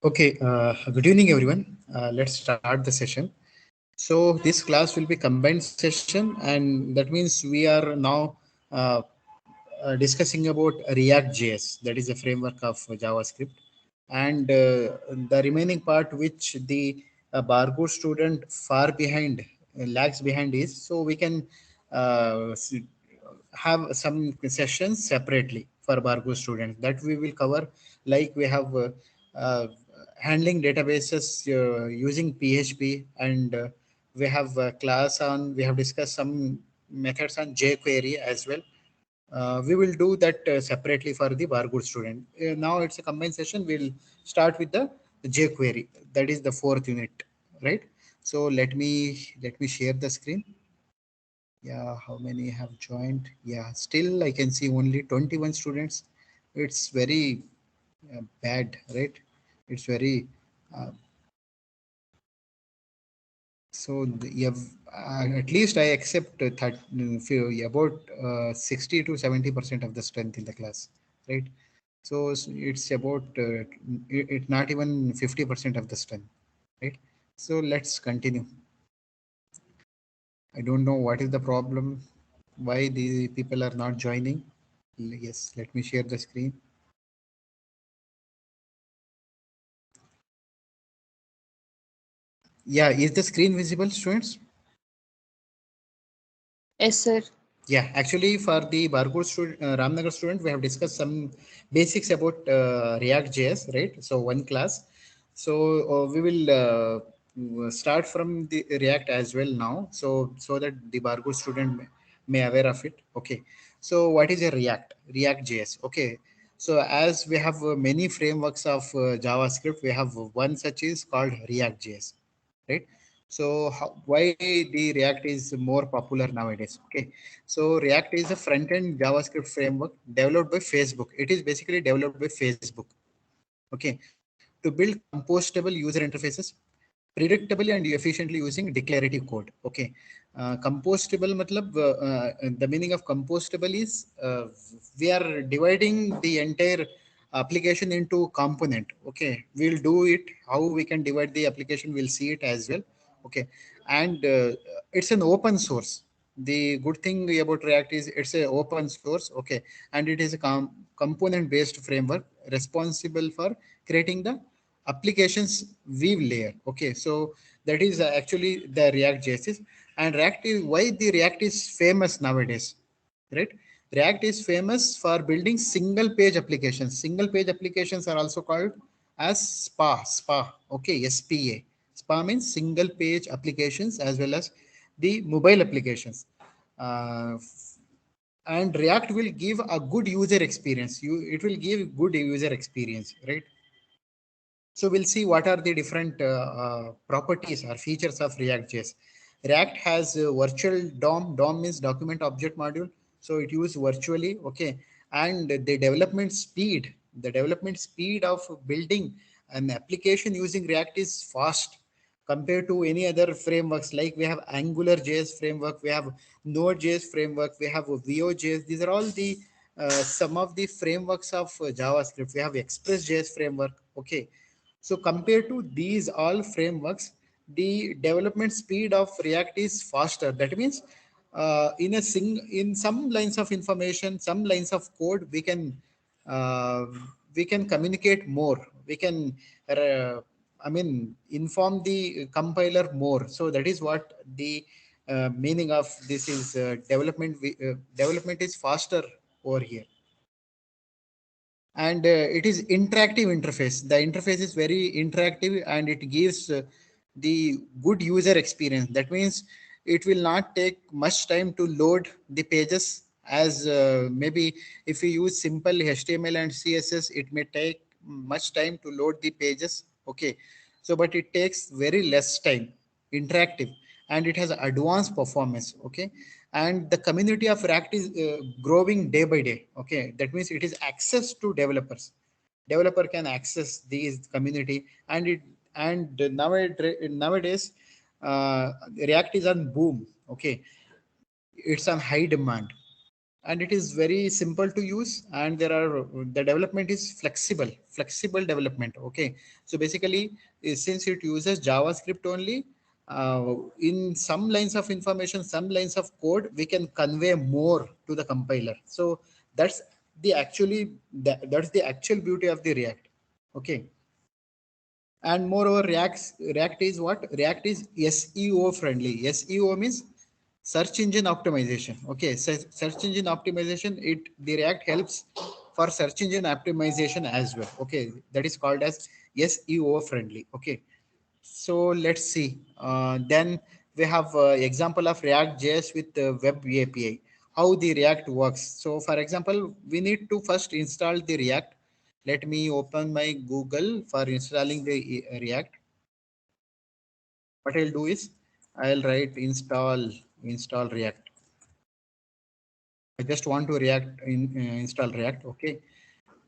Okay, good evening, everyone. Let's start the session. So this class will be combined session, and that means we are now uh, discussing about React JS, that is a framework of JavaScript, and the remaining part which the Bargo student far behind lags behind is, so we can have some sessions separately for Bargo students that we will cover, like we have uh, handling databases using PHP, and we have a class on, we have discussed some methods on jQuery as well. We will do that separately for the Bargood student. Now it's a combined session. We'll start with the jQuery. That is the fourth unit, right? So let me share the screen. Yeah, how many have joined? Yeah, still I can see only 21 students. It's very bad, right? It's very uh, you have at least I accept about 60 to 70% of the strength in the class, right? So it's about it not even 50% of the strength, right? So let's continue. I don't know what is the problem, why the people are not joining. Yes, let me share the screen. Yeah, is the screen visible, students? Yes, sir. Yeah, actually, for the Barcode student, Ramnagar student, we have discussed some basics about React JS, right? So one class. So we will start from the React as well now, so that the Barcode student may aware of it. Okay. So what is a React JS? Okay. So as we have many frameworks of JavaScript, we have one such is called React JS, right? So why the React is more popular nowadays? Okay, so React is a front-end JavaScript framework developed by Facebook. It is basically developed by Facebook. Okay, to build compostable user interfaces predictably and efficiently using declarative code. Okay, compostable matlab, the meaning of compostable is we are dividing the entire application into component. Okay, we'll do it how we can divide the application, we'll see it as well. Okay, and it's an open source. The good thing about React is it's a open source. Okay, and it is a component based framework responsible for creating the applications weave layer. Okay, so that is actually the React JS. And React is why the React is famous nowadays, right? React is famous for building single page applications. Single page applications are also called as SPA. Okay, SPA. SPA means single page applications as well as the mobile applications. Uh, and React will give a good user experience. It will give good user experience, right? So we'll see what are the different properties or features of React.js. React has virtual DOM. DOM means document object module. So it uses virtually. Okay. And the development speed of building an application using React is fast compared to any other frameworks. Like we have Angular JS framework, we have Node.js framework, we have Vue.js. These are all the some of the frameworks of JavaScript. We have Express.js framework. Okay, so compared to these all frameworks, the development speed of React is faster. That means in some lines of information, some lines of code, uh, we can communicate more. We can inform the compiler more. So that is what the meaning of this is. Development is faster over here, and it is interactive interface. The interface is very interactive and it gives the good user experience. That means it will not take much time to load the pages, as maybe if you use simple HTML and CSS, it may take much time to load the pages. Okay, so but it takes very less time. Interactive, and it has advanced performance. Okay, and the community of React is growing day by day. Okay, that means it is access to developers. Developer can access these community, and nowadays React is on boom. Okay, it's on high demand. and it is very simple to use, and there are the development is flexible development. Okay, so basically since it uses JavaScript only, in some lines of information, some lines of code, we can convey more to the compiler. So that's that's the actual beauty of the React. Okay, and moreover, React is what? React is SEO friendly. SEO means search engine optimization. Okay, so search engine optimization, the React helps for search engine optimization as well. Okay, that is called as SEO friendly. Okay, so let's see. Then we have example of React JS with the web API, how the React works. So for example, we need to first install the React. Let me open my Google for installing the React. What I'll do is I'll write install React. I just want to install React. Okay.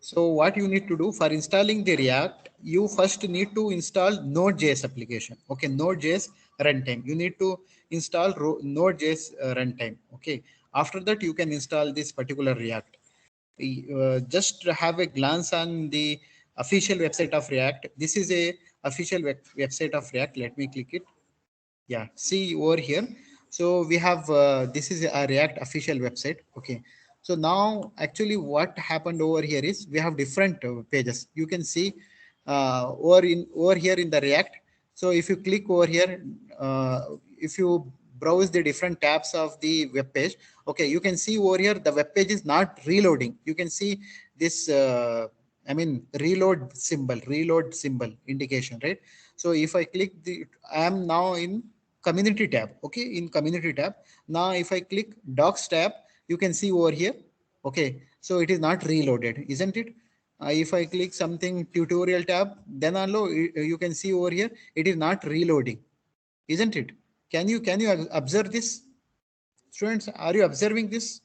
So what you need to do for installing the React, you first need to install Node.js application. Okay, Node.js runtime. You need to install Node.js runtime. Okay. After that, you can install this particular React. Just have a glance on the official website of React. This is a official website of React. Let me click it. Yeah, see over here. So we have this is a React official website. Okay, so now actually what happened over here is we have different pages. You can see over here in the React. So if you click over here, if you browse the different tabs of the web page, okay, you can see over here the web page is not reloading. You can see this I mean reload symbol indication, right? So if I click I am now in community tab. Okay, in community tab. Now if I click docs tab, you can see over here. Okay, so it is not reloaded, isn't it? If I click something tutorial tab, then also you can see over here, it is not reloading, isn't it? Can you observe this? Students, are you observing this?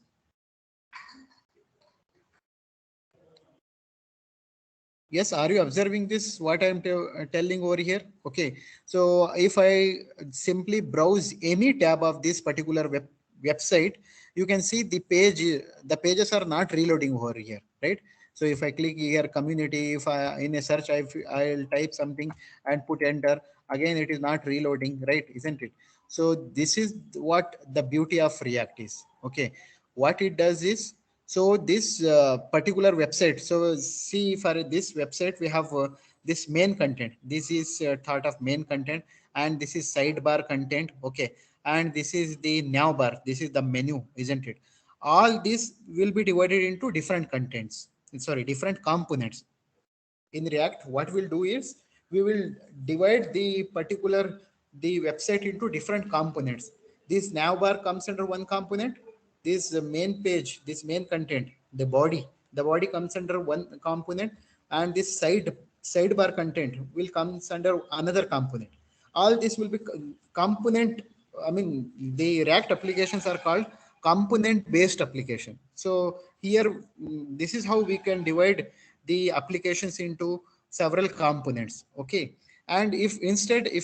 Yes, are you observing this? What I'm telling over here? Okay, so if I simply browse any tab of this particular website, you can see the pages are not reloading over here, right? So if I click here, community, if I in a search, I'll type something and put enter, again it is not reloading, right? Isn't it? So this is what the beauty of React is. Okay, what it does is, so this particular website, so see for this website we have this main content. This is thought of main content, and this is sidebar content. Okay, and this is the nav bar, this is the menu, isn't it? All this will be divided into different contents, sorry, different components. In React, what we'll do is we will divide the website into different components. This nav bar comes under one component. This main page, this main content, the body comes under one component, and this sidebar content will comes under another component. All this will be component. I mean, the React applications are called component based application. So here, this is how we can divide the applications into several components. Okay, and if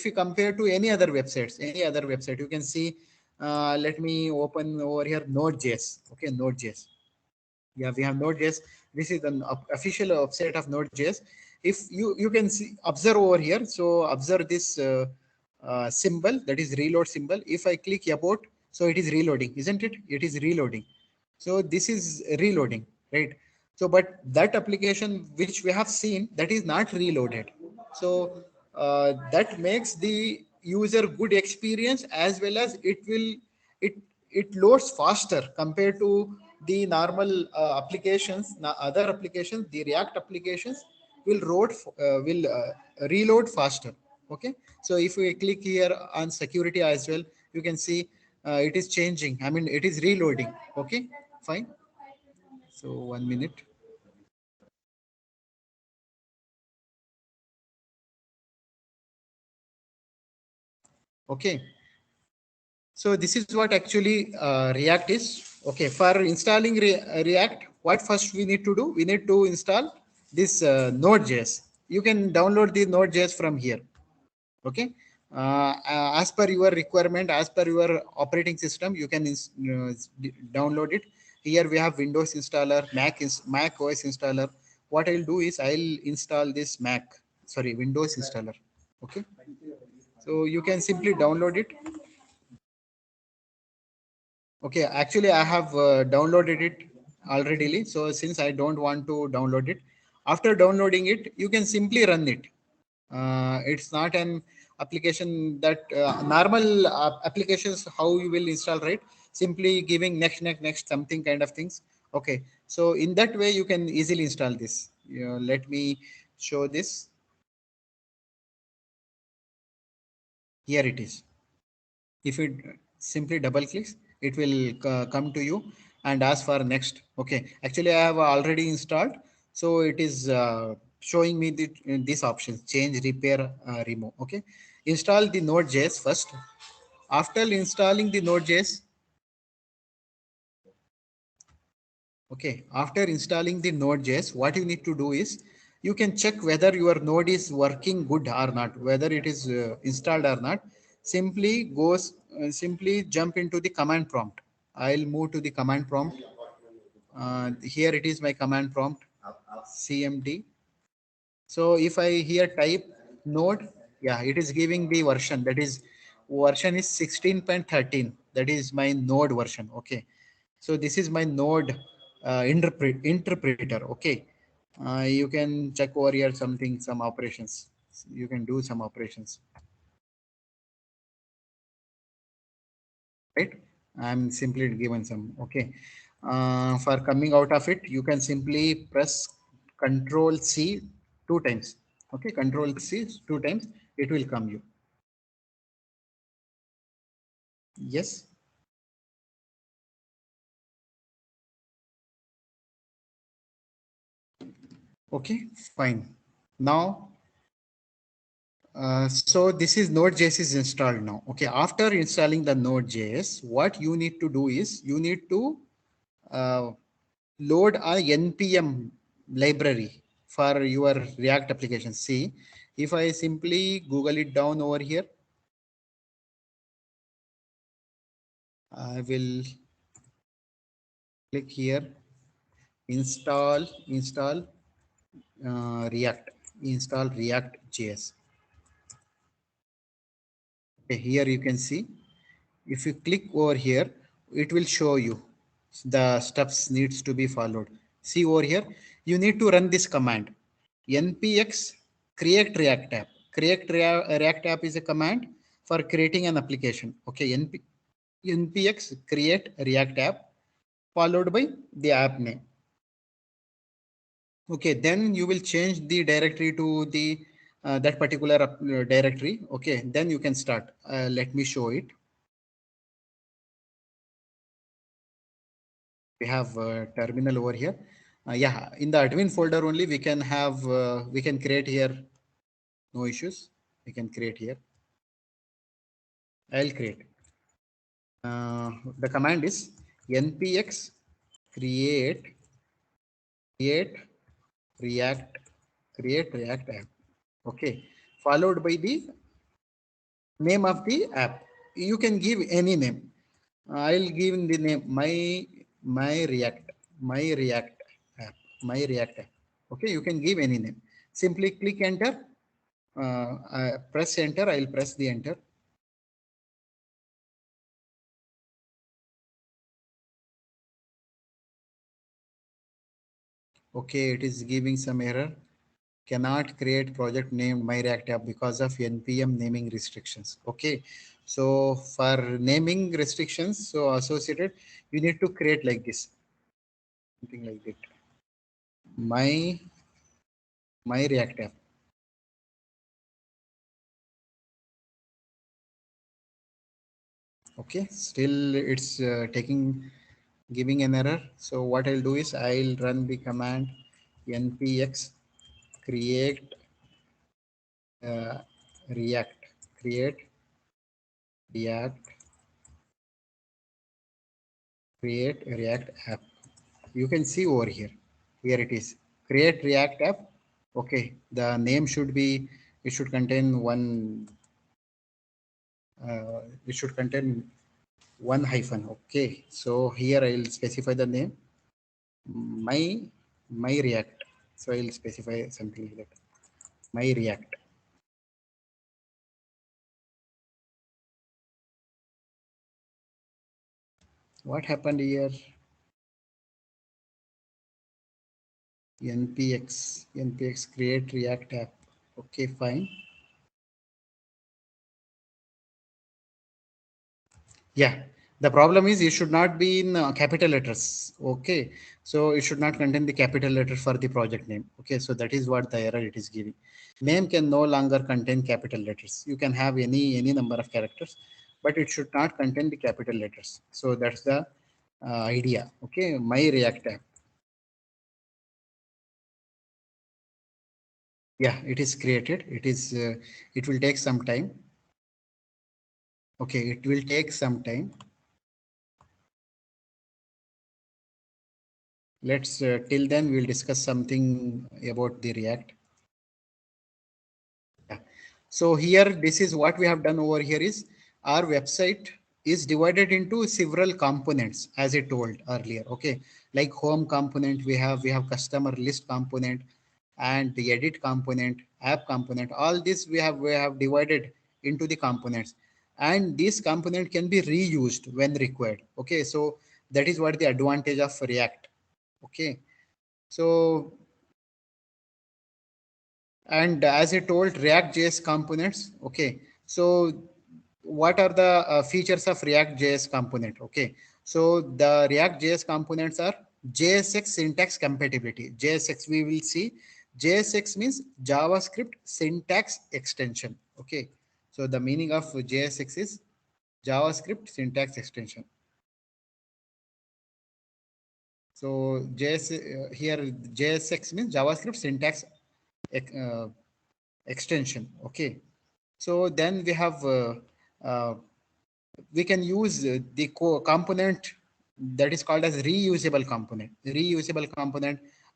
you compare to any other website, you can see, let me open over here Node.js. Okay, Node.js. Yeah, we have Node.js. This is an official website of Node.js. If you can see, observe over here, so observe this symbol, that is reload symbol. If I click about, so it is reloading, isn't it? It is reloading. So this is reloading, right? So but that application which we have seen, that is not reloaded. So that makes the user good experience, as well as it it loads faster compared to the normal applications. Now other applications, the React applications will reload faster. Okay, so if we click here on security as well, you can see it is changing, I mean it is reloading. Okay, fine. So 1 minute. Okay, so this is what actually React is. Okay, for installing React, what first we need to do? We need to install this Node.js. You can download the Node.js from here. Okay, as per your requirement, as per your operating system, you can download it. Here we have Windows installer, Mac OS installer. What I'll do is I'll install this Windows installer. Okay, so you can simply download it. Okay, actually I have downloaded it already. So since I don't want to download it, after downloading it, you can simply run it. It's not an application that normal applications how you will install, right? Simply giving next something kind of things. Okay, so in that way you can easily install this. Let me show this. Here it is. If it simply double clicks, it will come to you and ask for next. Okay, actually I have already installed, so it is showing me these options: change, repair, remove. Okay, install the node.js first. After installing the node.js, okay, after installing the node.js, what you need to do is you can check whether your node is working good or not, whether it is installed or not. Simply jump into the command prompt. I'll move to the command prompt. Here it is my command prompt, cmd. So if I here type node, yeah, it is giving the version, that is version is 16.13. That is my node version. Okay. So this is my node interpreter. Okay. You can check over here some operations. You can do some operations, right? I'm simply given some. Okay. For coming out of it, you can simply press Control C 2 times. Okay, Control C 2 times. It will come you. Yes. Okay, fine. Now, so this is Node.js is installed now. Okay, after installing the Node.js, what you need to do is you need to uh, load a npm library for your React application. See, if I simply Google it down over here, I will click here, install React JS. Okay, here you can see, if you click over here, it will show you the steps needs to be followed. See over here, you need to run this command, npx create react app. React app is a command for creating an application. Okay, npx create react app followed by the app name. Okay, then you will change the directory to the that particular directory. Okay, then you can start. Let me show it. We have terminal over here. Yeah, in the admin folder only we can have we can create here. No issues. We can create here. I'll create. The command is npx create create react app. Okay, followed by the name of the app. You can give any name. I'll give the name my react app, my react app. Okay, you can give any name. Simply click enter. Press enter. I'll press the enter. Okay, it is giving some error. Cannot create project named my react app because of npm naming restrictions. Okay, so for naming restrictions, so associated, you need to create like this, something like that. My react app. Okay, still it's giving an error. So what I'll do is I'll run the command npx create uh, react create react react app. You can see over here, it is create react app. Okay, the name should be, it should contain one, it should contain one hyphen. Okay, so here I will specify the name my my React. So I will specify something like that. My React. What happened here? npx create React app. Okay, fine. Yeah, the problem is it should not be in capital letters. Okay, so it should not contain the capital letter for the project name. Okay, so that is what the error it is giving. Name can no longer contain capital letters. You can have any number of characters, but it should not contain the capital letters. So that's the idea. Okay, my React app. Yeah, it is created. It is. It will take some time. Okay, it will take some time. Let's till then we'll discuss something about the React. Yeah. So here, this is what we have done over here is our website is divided into several components as I told earlier. Okay, like home component, we have customer list component and the edit component, app component. All this we have divided into the components, and this component can be reused when required. Okay, so that is what the advantage of React. Okay, so and as I told, React.js components. Okay, so what are the features of React.js component? Okay, so the React.js components are JSX syntax compatibility. JSX we will see. JSX means JavaScript syntax extension. Okay, so the meaning of JSX is JavaScript syntax extension. So JS here JSX means JavaScript syntax uh, extension. Okay, so then we have uh, we can use the component that is called as reusable component,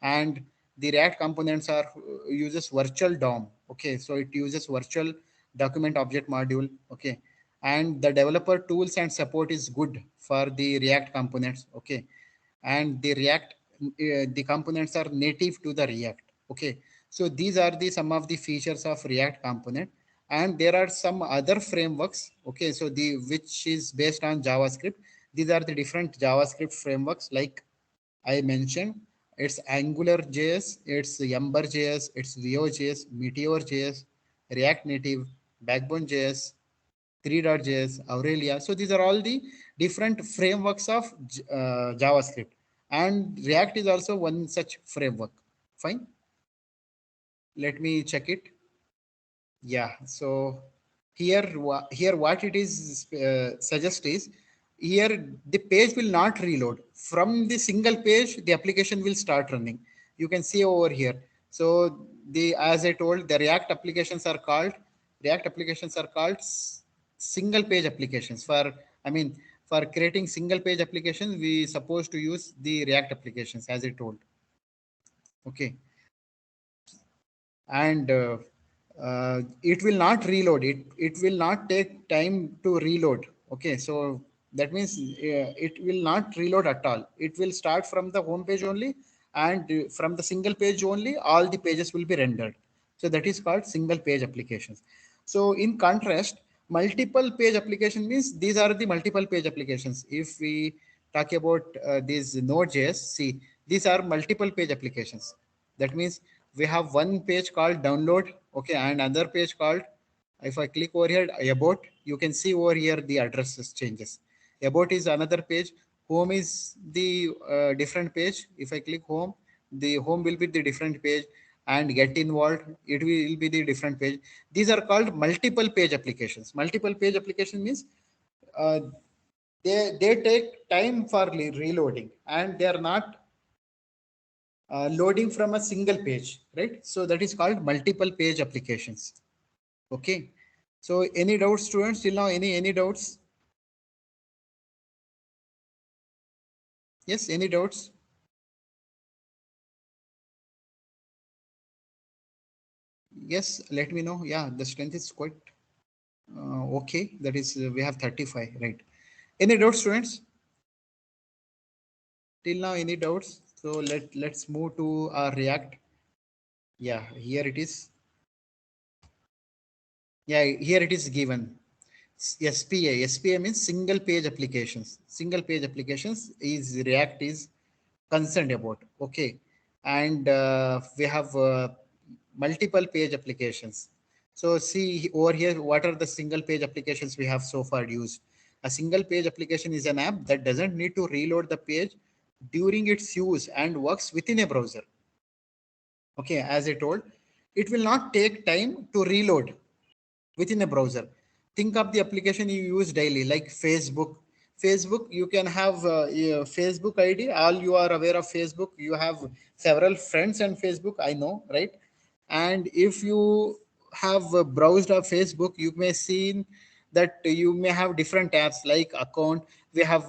and the React components are uses virtual DOM. Okay, so it uses virtual document object module. Okay, and the developer tools and support is good for the React components. Okay, and the React the components are native to the React. Okay, so these are the some of the features of React component, and there are some other frameworks. Okay, so the which is based on JavaScript. These are the different JavaScript frameworks like I mentioned. It's Angular JS, it's Ember JS, it's Vue JS, Meteor JS, React Native, Backbone JS, 3.js, Aurelia. So these are all the different frameworks of JavaScript, and React is also one such framework. Fine. Let me check it. Yeah. So here what it is suggest is here the page will not reload from the single page. The application will start running. You can see over here. So the as I told, the React applications are called single page applications. For I mean for creating single page applications, we supposed to use the React applications as I told. Okay, and it will not reload it will not take time to reload. Okay, so that means it will not reload at all. It will start from the home page only, and from the single page only all the pages will be rendered. So that is called single page applications. So in contrast, multiple page application means these are the multiple page applications. If we talk about these Node.js, see, these are multiple page applications. That means we have one page called download. Okay, and another page called, if I click over here about, you can see over here the addresses changes. About is another page, home is the different page. If I click home, the home will be the different page, and get involved, it will be the different page. These are called multiple page applications. Multiple page application means uh, they take time for reloading, and they are not loading from a single page, right? So that is called multiple page applications. Okay. So any doubts, students? Till now, any doubts? Yes, any doubts? Yes, let me know. Yeah, the strength is quite okay. That is, we have 35, right? Any doubts, students? Till now, any doubts? So let's move to our React. Yeah, here it is. Yeah, here it is given. SPA. SPA means single page applications. Single page applications is React is concerned about. Okay, and we have multiple page applications. So see over here, what are the single page applications we have so far used? A single page application is an app that doesn't need to reload the page during its use and works within a browser. Okay, as I told, it will not take time to reload within a browser. Think of the application you use daily, like Facebook. Facebook, you can have a Facebook ID. All you are aware of Facebook. You have several friends on Facebook. I know, right? And if you have browsed of Facebook, you may see that you may have different apps like account. We have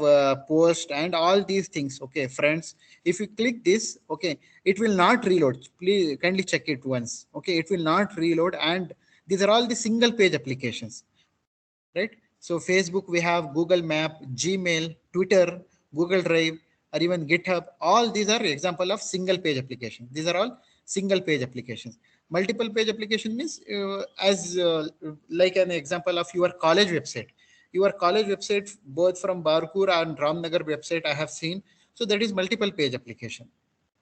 post and all these things. Okay, friends. If you click this, okay, it will not reload. Please kindly check it once. Okay, it will not reload, and these are all the single page applications, right? So Facebook, we have Google Map, Gmail, Twitter, Google Drive, or even GitHub. All these are example of single page application. These are all single page applications. Multiple page application means as like an example of your college website. Your college website, both from Barkur and Ramnagar website, I have seen. So that is multiple page application.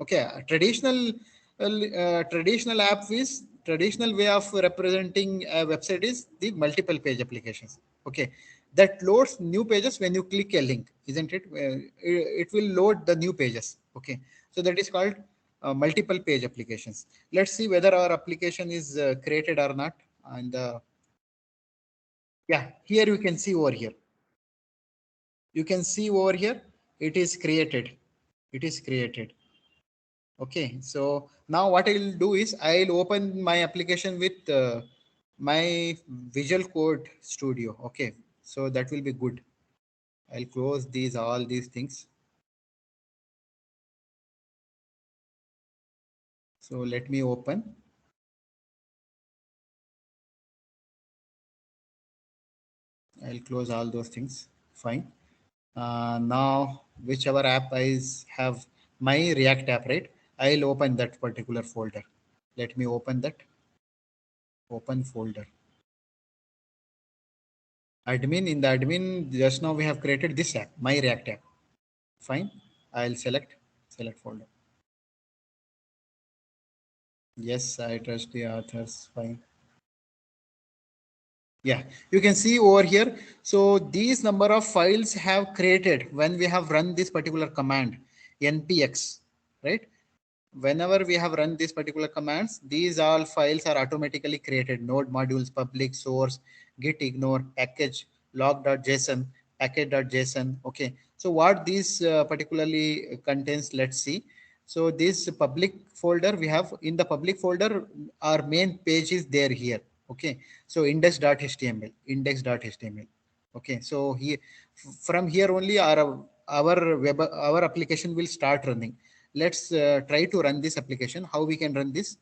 Okay, traditional app is traditional way of representing a website is the multiple page applications. Okay, that loads new pages when you click a link, isn't it? It will load the new pages. Okay, so that is called multiple page applications. Let's see whether our application is created or not. And yeah, here you can see over here. You can see over here. It is created. It is created. Okay, so now what I'll do is I'll open my application with my Visual Code Studio. Okay, so that will be good. I'll close these all these things. So let me open. I'll close all those things. Fine. Now, whichever app I have my React app, right? I'll open that particular folder. Let me open that. Open folder. Admin, in the admin, just now we have created this app, my React app. Fine. I'll select folder. Yes, I trust the authors. Fine. Yeah, you can see over here. So these number of files have created when we have run this particular command, npx, right? Whenever we have run these particular commands, these all files are automatically created. Node modules, public, source, git ignore, package, log.json, package.json. Okay. So what these particularly contains, let's see. So this public folder we have, in the public folder, our main page is there here. Okay. So index.html, index.html. Okay. So here, from here only our application will start running. Let's try to run this application. How we can run this?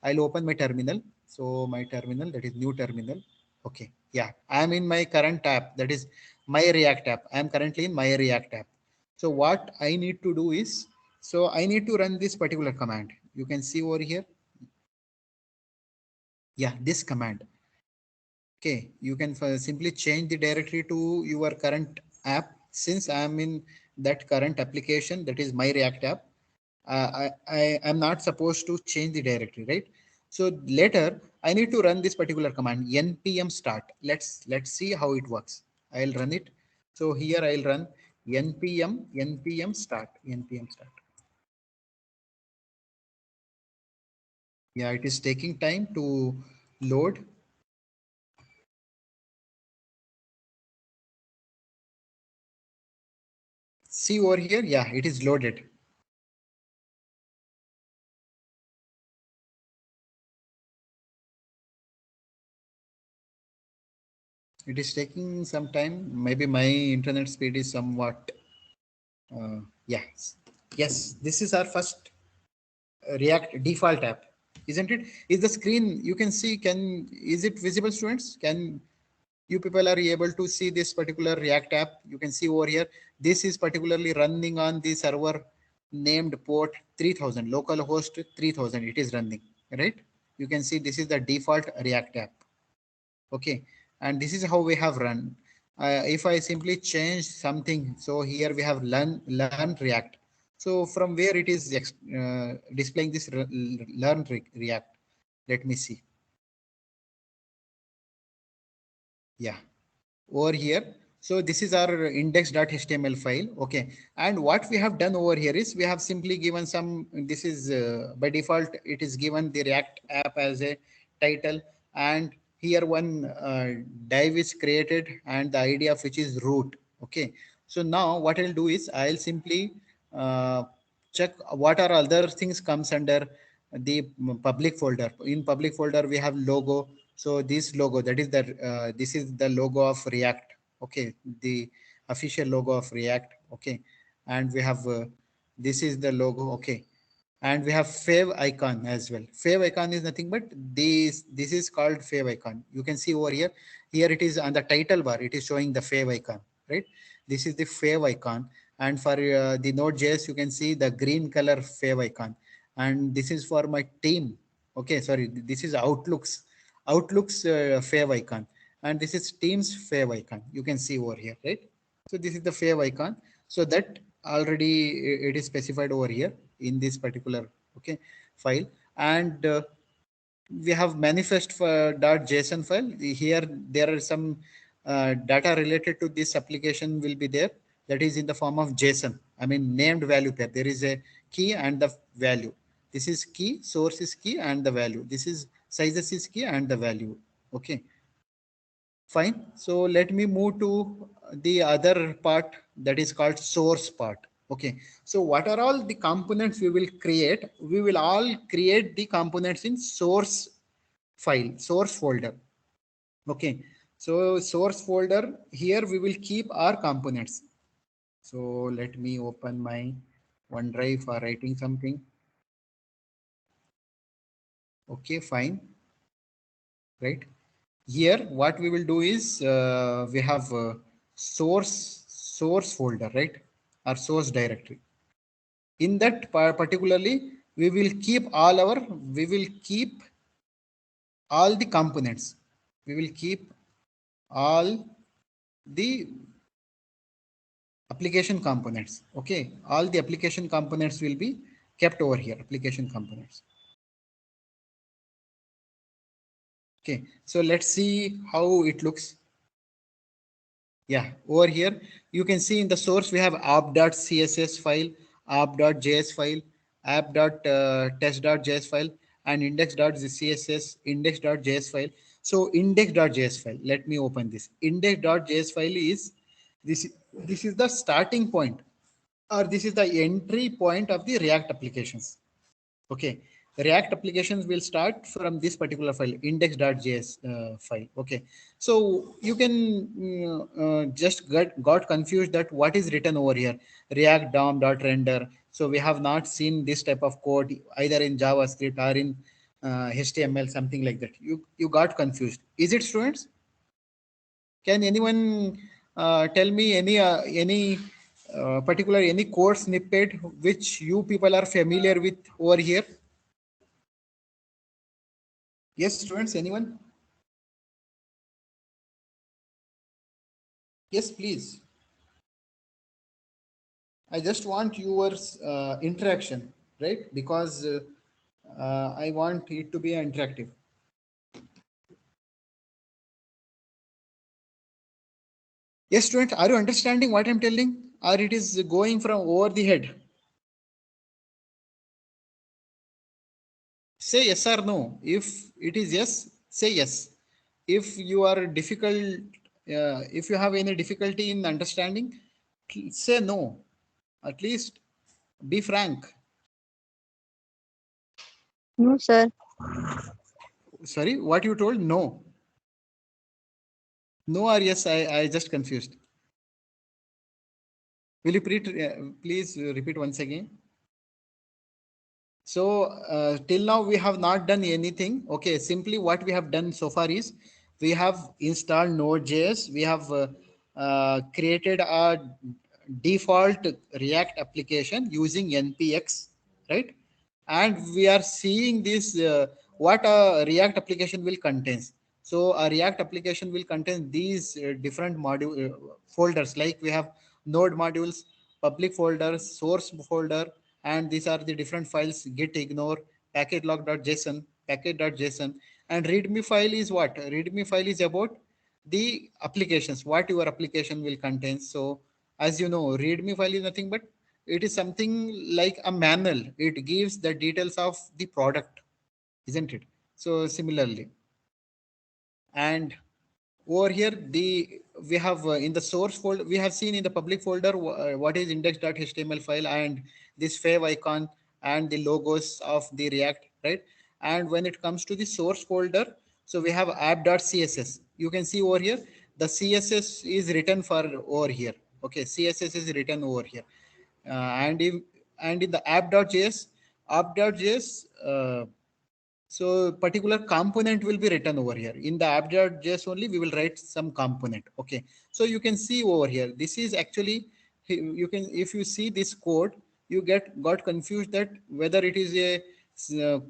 I'll open my terminal. So my terminal, that is new terminal. Okay, yeah, I am in my current app, that is my React app. I am currently in my React app. So what I need to do is, so I need to run this particular command. You can see over here. Yeah, this command. Okay, you can simply change the directory to your current app. Since I am in that current application, that is my React app, I am not supposed to change the directory, right? So later I need to run this particular command, npm start. Let's see how it works. I'll run it. So here I'll run npm start, npm start. Yeah, it is taking time to load. See over here, yeah, it is loaded. It is taking some time. Maybe my internet speed is somewhat. Yes, yes. This is our first React default app, isn't it? Is the screen you can see? Is it visible, students? Can You people are able to see this particular React app. You can see over here, this is particularly running on the server named port 3000, localhost 3000. It is running, right? You can see this is the default React app. Okay, and this is how we have run. If I simply change something, so here we have learn React. So from where it is displaying this learn React? Let me see. Yeah, over here. So this is our index.html file. Okay, and what we have done over here is we have simply given some, this is by default it is given the React app as a title, and here one div is created and the ID of which is root. Okay, so now what I'll do is I'll simply uh, check what are other things comes under the public folder. In public folder we have logo. So this logo, that is the this is the logo of React. Okay, the official logo of React. Okay, and we have this is the logo. Okay, and we have fave icon as well. Fave icon is nothing but this is called fave icon. You can see over here. Here it is on the title bar. It is showing the fave icon, right? This is the fave icon, and for the Node.js you can see the green color fave icon, and this is for my team. Okay, sorry, this is Outlook's fave icon, and this is Teams fave icon. You can see over here, right? So this is the fave icon. So that already it is specified over here in this particular, okay, file. And we have manifest for .json file. Here there are some data related to this application will be there, that is in the form of JSON. I mean named value pair. There is a key and the value. This is key, source is key, and the value. This is sizes is key and the value. Okay, fine. So let me move to the other part, that is called source part. Okay. So what are all the components we will create? We will all create the components in source file, source folder. Okay. So source folder, here we will keep our components. So let me open my OneDrive for writing something. Okay, fine. Right. Here what we will do is we have source folder, right? Our source directory. In that particularly we will keep all the components. We will keep all the application components. Okay, all the application components will be kept over here. Application components. Okay, so let's see how it looks. Yeah, over here you can see in the source we have app.css file, app.js file, app.test.js file, and index.css, index.js file. So index.js file, let me open this. Index.js file is this. This is the starting point, or this is the entry point of the React applications. Okay, the React applications will start from this particular file, index.js file. Okay, so you can just got confused that what is written over here, React DOM.render. So we have not seen this type of code either in JavaScript or in HTML, something like that. You got confused. Is it, students? Can anyone tell me any particular any code snippet which you people are familiar with over here? Yes, students, anyone? Yes, please. I just want your interaction, right? Because I want it to be interactive. Yes, student, are you understanding what I'm telling? Or it is going from over the head? Say yes or no. If it is yes, say yes. If you are difficult, if you have any difficulty in understanding, say no. At least be frank. No, sir. Sorry, what you told? No. No or yes, I just confused. Will you please repeat once again? So till now we have not done anything. Okay, simply what we have done so far is we have installed Node.js. We have created a default React application using npx, right? And we are seeing this what a React application will contains. So a React application will contain these different module folders, like we have node modules, public folder, source folder, and these are the different files: git ignore, package log.json, package.json. And readme file is what? Readme file is about the applications, what your application will contain. So as you know, readme file is nothing but it is something like a manual. It gives the details of the product, isn't it? So similarly, and over here the we have in the source folder, we have seen in the public folder what is index.html file and this fav icon and the logos of the React, right? And when it comes to the source folder, so we have app.css. You can see over here the css is written for over here. Okay, css is written over here. And if, and in the app.js, app.js, so particular component will be written over here. In the app.js only, we will write some component. Okay. So you can see over here, this is actually, you can, if you see this code, you got confused that whether it is a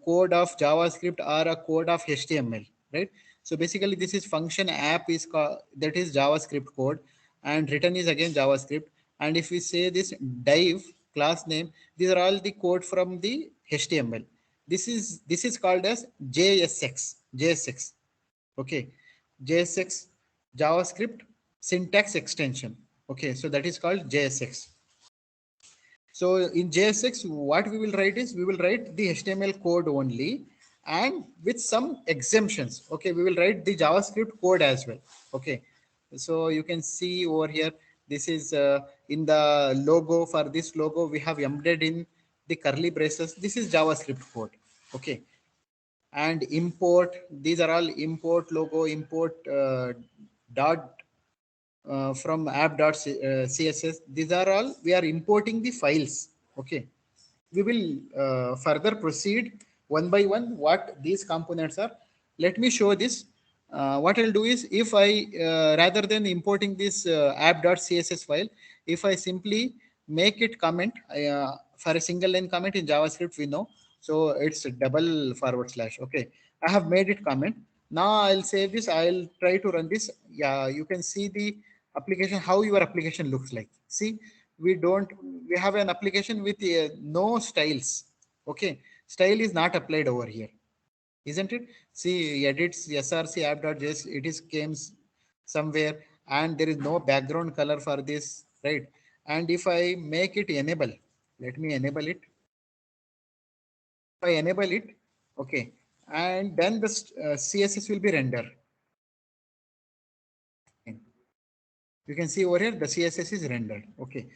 code of JavaScript or a code of HTML, right? So basically this is function app is that is JavaScript code, and written is again JavaScript. And if we say this div class name, these are all the code from the HTML. This is called as JSX. Okay, JSX, JavaScript syntax extension. Okay, so that is called JSX. So in JSX, what we will write is we will write the HTML code only, and with some exemptions. Okay, we will write the JavaScript code as well. Okay, so you can see over here, this is in the logo. For this logo, we have embedded in the curly braces. This is JavaScript code. Okay, and import. These are all import logo, import dot from app.css. These are all we are importing the files. Okay, we will further proceed one by one what these components are. Let me show this. What I'll do is, if I rather than importing this app.css file, if I simply make it comment for a single line comment in JavaScript, we know, so it's a double forward slash. Okay, I have made it comment. Now I'll save this. I'll try to run this. Yeah, you can see the application, how your application looks like. See, we don't, we have an application with no styles. Okay, style is not applied over here, isn't it? See, edits src app.js, it is came somewhere, and there is no background color for this, right? And if I make it enable, let me enable it. If I enable it, okay, and then the css will be rendered. You can see over here the css is rendered. Okay,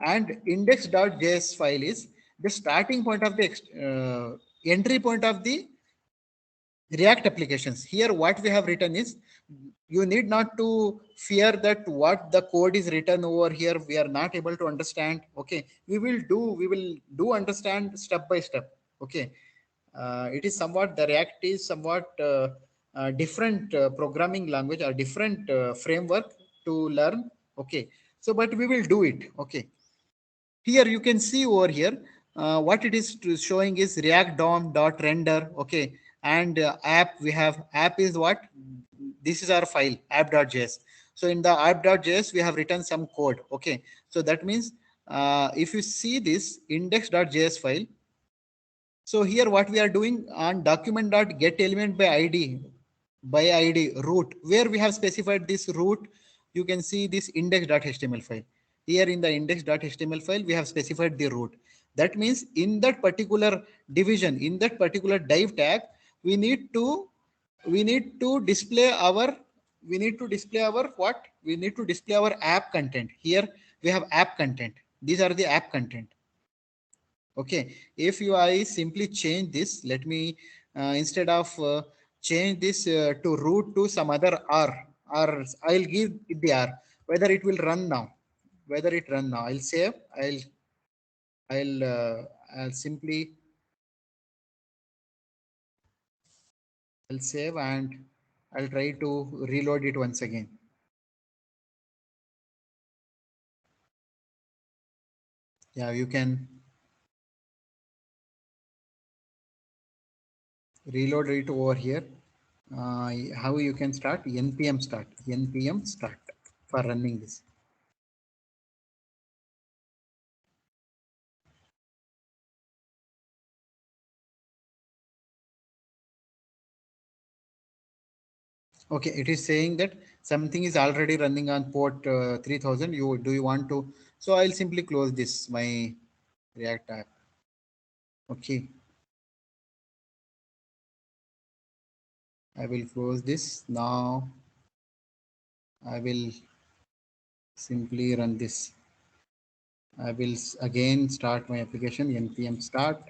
and index.js file is the starting point of the entry point of the React applications. Here what we have written is, you need not to fear that what the code is written over here we are not able to understand. Okay, we will do understand step by step. Okay, it is somewhat, the React is somewhat different programming language or different framework to learn. Okay, so but we will do it. Okay, here you can see over here what it is showing is React DOM dot render. Okay, and app, we have app is what, this is our file app.js. So in the app.js we have written some code. Okay, so that means if you see this index.js file, so here what we are doing on document.get element by id root, where we have specified this root. You can see this index.html file. Here in the index.html file, we have specified the root. That means in that particular division, in that particular div tag, we need to display our, what? We need to display our app content. Here we have app content. These are the app content. Okay, if you, I simply change this, let me instead of change this to root to some other r, or I'll give it the r, whether it will run now, whether it run now. I'll save. I'll simply I'll save, and I'll try to reload it once again. Yeah, you can reload it over here. How you can start? npm start for running this. Okay, it is saying that something is already running on port 3000. You want to? So I'll simply close this my React app. Okay, I will close this now. I will simply run this. I will again start my application npm start.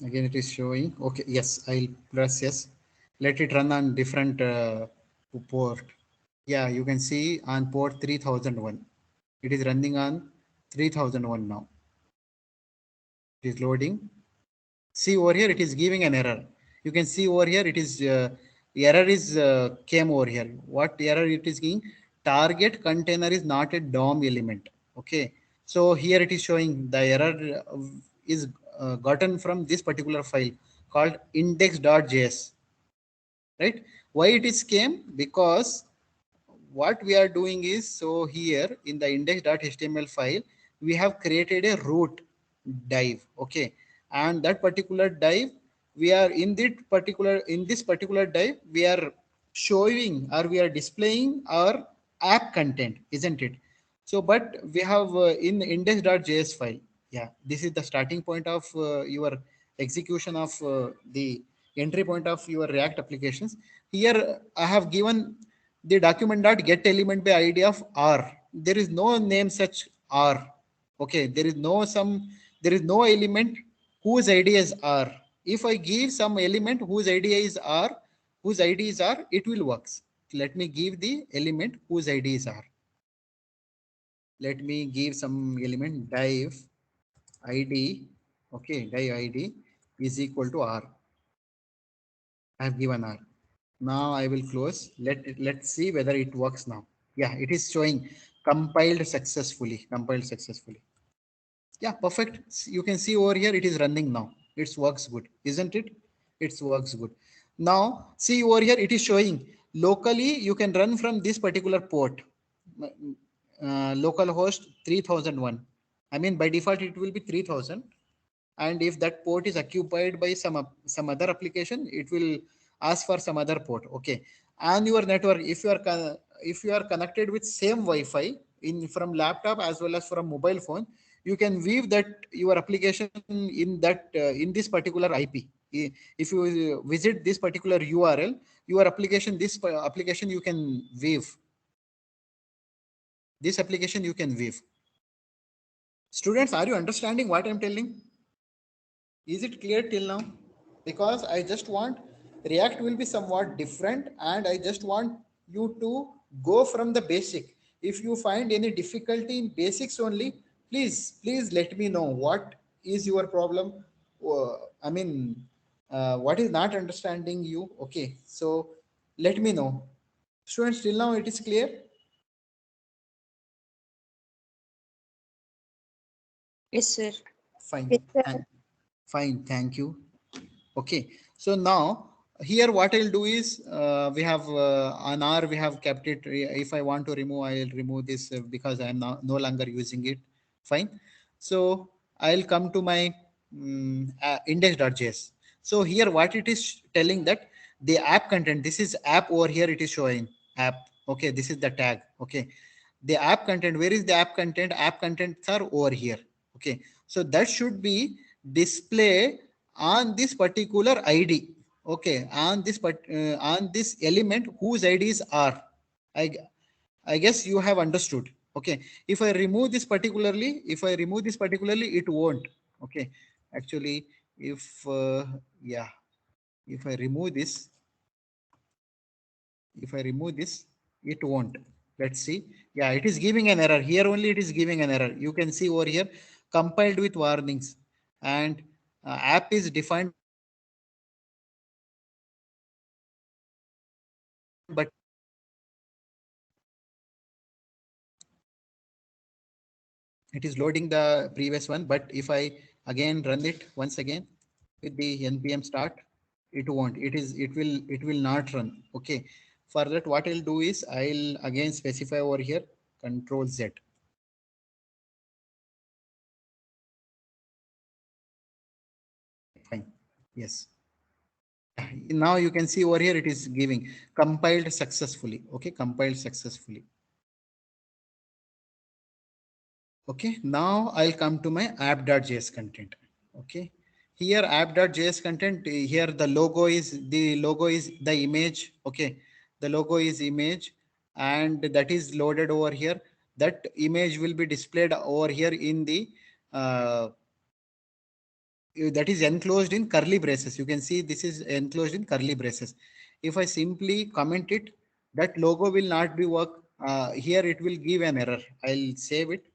Again it is showing. Okay, yes, I'll press yes. Let it run on different port. Yeah, you can see on port 3001. It is running on 3001 now. It is loading. See over here, it is giving an error. You can see over here, it is error is came over here. What error it is giving? Target container is not a DOM element. Okay, so here it is showing the error is gotten from this particular file called index.js. Right? Why it is came? Because what we are doing is, so here in the index.html file we have created a root div. Okay, and that particular div, we are in this particular div we are showing or we are displaying our app content, isn't it? So but we have in index.js file, yeah, this is the starting point of your execution of the entry point of your React applications. Here I have given the document dot get element by id of r. There is no name such r. Okay, there is no element whose id is r. If I give some element whose id is r, whose id is r, it will works. Let me give the element whose id is r. Let me give some element div id. Okay, div id is equal to r. I have given r. Now I will close. Let's see whether it works now. Yeah, it is showing compiled successfully. Compiled successfully. Yeah, perfect. You can see over here it is running now. It works good, isn't it? It works good. Now see over here it is showing locally you can run from this particular port. Localhost 3001. I mean by default it will be 3000, and if that port is occupied by some other application, it will ask for some other port. Okay, and your network, if you are connected with same Wi-Fi in from laptop as well as from mobile phone, you can weave that your application in that in this particular IP. If you visit this particular URL, your application, application you can weave. This application you can weave. Students, are you understanding what I'm telling? Is it clear till now? Because I just want React will be somewhat different, and I just want you to go from the basic. If you find any difficulty in basics only, please let me know what is your problem. I mean, what is not understanding you? Okay, so let me know. Students, till now it is clear? Yes, sir. Fine. Fine. Thank you. Okay, so now here what I'll do is we have on R we have kept it. If I want to remove, I'll remove this because I am no longer using it. Fine. So I'll come to my index.js. So here what it is telling that the app content, this is app over here, it is showing app. Okay, this is the tag. Okay, the app content, where is the app content? App contents are over here. Okay, so that should be display on this particular id. Okay, on on this element whose ids are. I i guess you have understood. Okay, if I remove this particularly, it won't. Okay, actually, if yeah, if I remove this, it won't. Let's see. Yeah, it is giving an error. Here only it is giving an error. You can see over here, compiled with warnings. And app is defined, but it is loading the previous one. But if I again run it once again with the npm start, it won't. It will not run. Okay. For that, what I'll do is I'll again specify over here control Z. Fine. Yes. Now you can see over here it is giving compiled successfully. Okay, compiled successfully. Okay, now I'll come to my app.js content. Okay, here app.js content, here the logo is the image. Okay, the logo is image, and that is loaded over here. That image will be displayed over here in the uh, that is enclosed in curly braces. You can see this is enclosed in curly braces. If I simply comment it, that logo will not be work. Here it will give an error. I'll save it.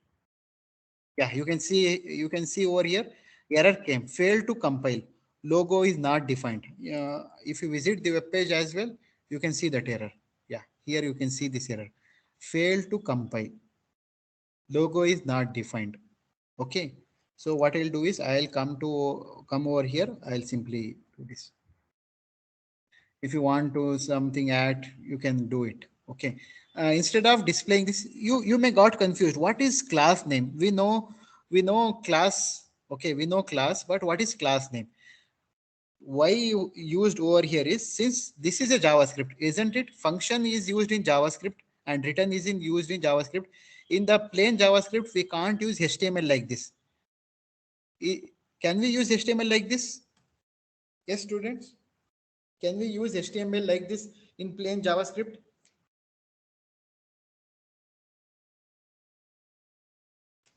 Yeah, you can see over here, error came, failed to compile. Logo is not defined. If you visit the web page as well, you can see that error. Yeah, here you can see this error. Failed to compile. Logo is not defined. Okay. So what I'll do is I'll come over here. I'll simply do this. If you want to something add, you can do it. Okay. Instead of displaying this, you may got confused. What is class name? We know class. Okay, we know class, but what is class name? Why you used over here is, since this is a JavaScript, isn't it? Function is used in JavaScript and return is used in JavaScript. In the plain JavaScript, we can't use HTML like this. Can we use HTML like this? Yes, students. Can we use HTML like this in plain JavaScript?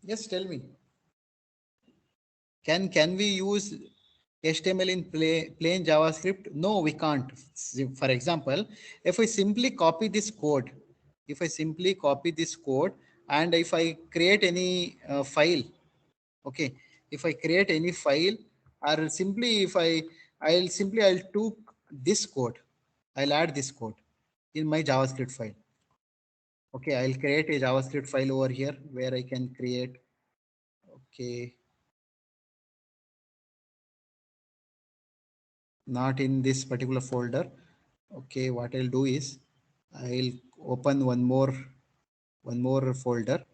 Yes, tell me. Can we use HTML in plain JavaScript? No, we can't. For example, if I simply copy this code, if I simply copy this code and if I create any file, okay, if I create any file, or simply if I'll took this code, I'll add this code in my JavaScript file. Okay, I'll create a JavaScript file over here where I can create. Okay, not in this particular folder. Okay, what I'll do is I'll open one more folder.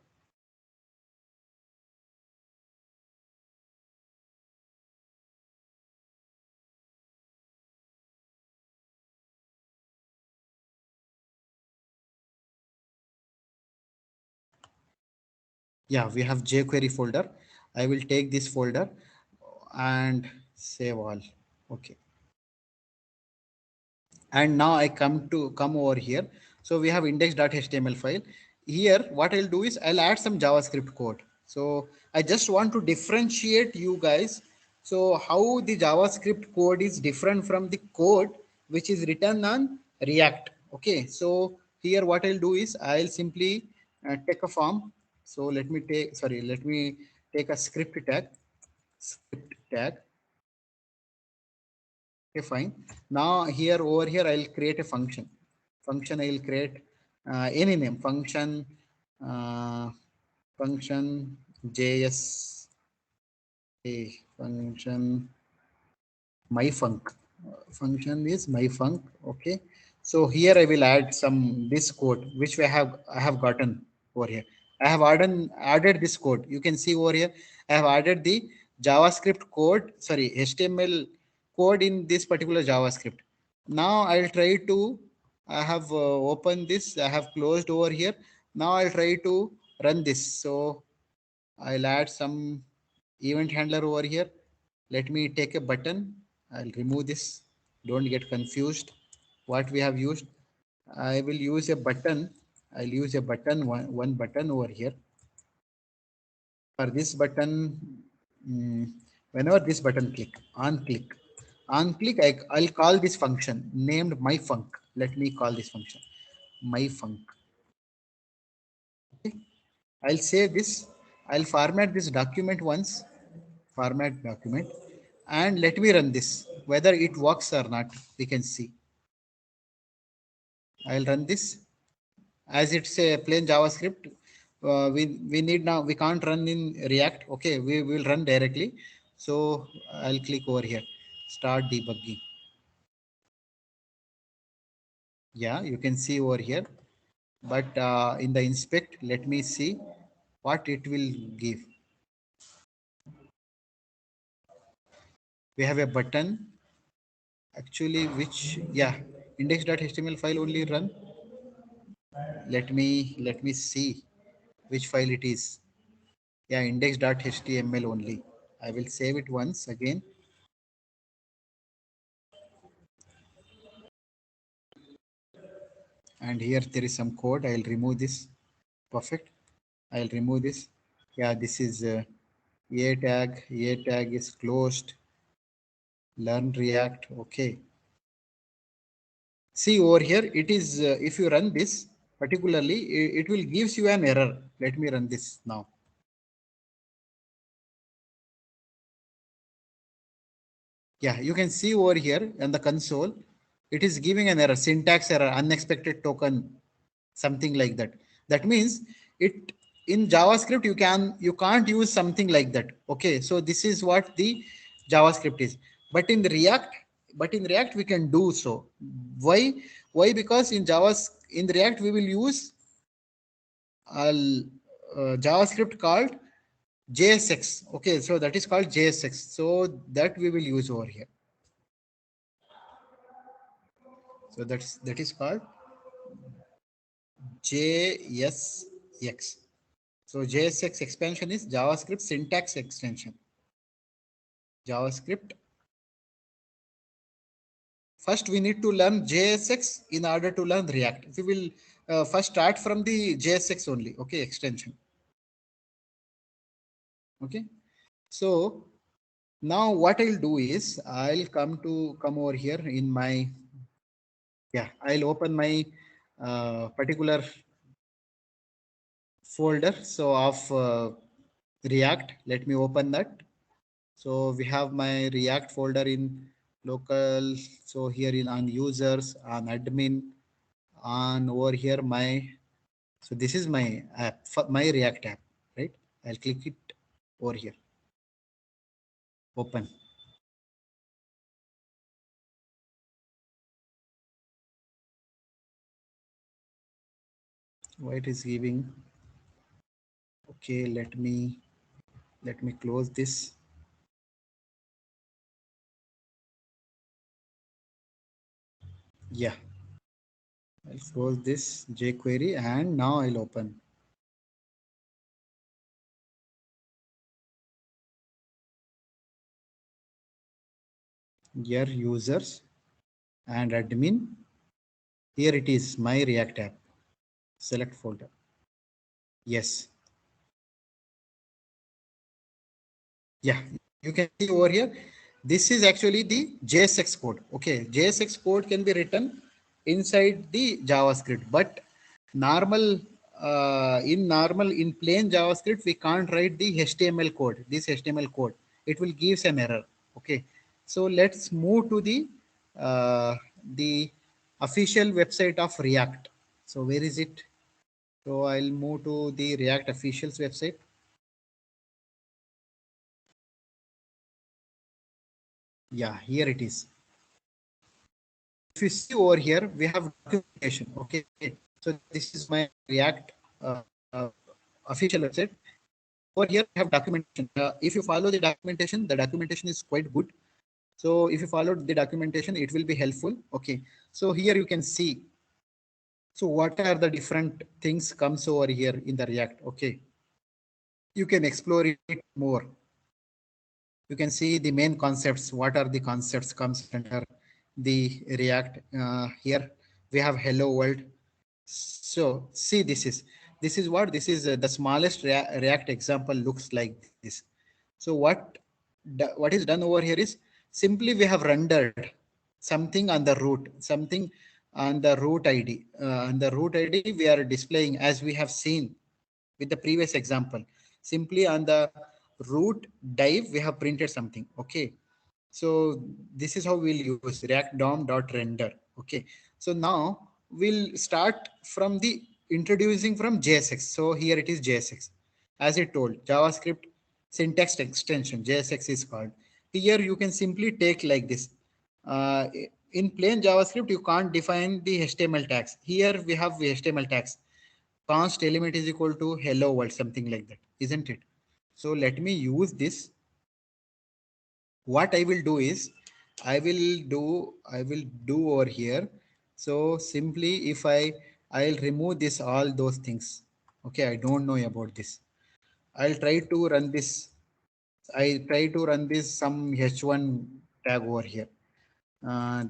Yeah, we have jQuery folder. I will take this folder and save all. Okay. And now I come over here. So we have index.html file. Here what I'll do is I'll add some JavaScript code. So I just want to differentiate you guys, so how the JavaScript code is different from the code which is written on React. Okay, so here what I'll do is I'll simply take a form. So let me take a script tag. Okay, fine. Now here over here, I'll create a function. Function I'll create any name. Uh, function JS, a function myfunc. Function is myfunc. Okay. So here I will add some this code which I have gotten over here. I have added this code. You can see over here. I have added the JavaScript code. Sorry, HTML code in this particular JavaScript. Now I'll try to. I have opened this. I have closed over here. Now I'll try to run this. So I'll add some event handler over here. Let me take a button. I'll remove this. Don't get confused what we have used. I will use a button. I'll use a button, one button over here. For this button, whenever this button on click, I'll call this function named myfunc. Let me call this function myfunc. I'll save this. I'll format this document once, format document, and let me run this. Whether it works or not, we can see. I'll run this as it's a plain JavaScript. We need now, we can't run in React. Okay, we will run directly. So I'll click over here, start debugging. Yeah, you can see over here, but in the inspect, let me see what it will give. We have a button actually, which, yeah, index.html file only run. Let me see which file it is. Yeah, index.html only. I will save it once again. And here there is some code. I'll remove this. Perfect. I'll remove this. Yeah, this is a tag. A tag is closed. Learn React. Okay. See over here, it is, if you run this particularly, it will gives you an error. Let me run this now. Yeah, you can see over here in the console, it is giving an error, syntax error, unexpected token, something like that. That means it, in JavaScript you can't use something like that. Okay, so this is what the JavaScript is. But in the React we can do so. Why? Why? Because in the React we will use a JavaScript called JSX. Okay, so that is called JSX. So that we will use over here. So that is called JSX. So JSX expansion is JavaScript syntax extension. JavaScript. First, we need to learn JSX in order to learn React. We will first start from the JSX only. Okay, extension. Okay. So now what I'll do is I'll come over here in my, yeah, I'll open my particular folder. So of React, let me open that. So we have my React folder in local. So here in on users, on admin, on over here my, so this is my app, my React app, right? I'll click it over here, open. Why it is giving? Okay, let me close this. Yeah, I'll close this jQuery and now I'll open. Here users and admin. Here it is my React app. Select folder. Yes. Yeah, you can see over here. This is actually the JSX code. Okay, JSX code can be written inside the JavaScript, but normal in plain JavaScript we can't write the HTML code. This HTML code, it will gives an error. Okay, so let's move to the official website of React. So where is it? So I'll move to the React officials website. Yeah, here it is. If you see over here, we have documentation. Okay, so this is my React uh, official website. Over here, we have documentation. If you follow the documentation is quite good. So if you follow the documentation, it will be helpful. Okay, so here you can see. So what are the different things comes over here in the React? Okay, you can explore it more. You can see the main concepts. What are the concepts comes under the React? Here we have hello world. So see, this is what this is the smallest React example looks like this. So what is done over here is simply we have rendered something on the root, something on the root ID. On the root ID we are displaying as we have seen with the previous example. Simply on the root div, we have printed something. Okay. So this is how we'll use React DOM dot render. Okay. So now we'll start from the introducing from JSX. So here it is JSX. As I told, JavaScript syntax extension, JSX is called. Here you can simply take like this. Uh, in plain JavaScript, you can't define the HTML tags. Here we have the HTML tags. Const element is equal to hello world, something like that, isn't it? So let me use this. What I will do is I will do over here. So simply if I'll remove this all those things. Okay, I don't know about this. I'll try to run this. I try to run this some h1 tag over here.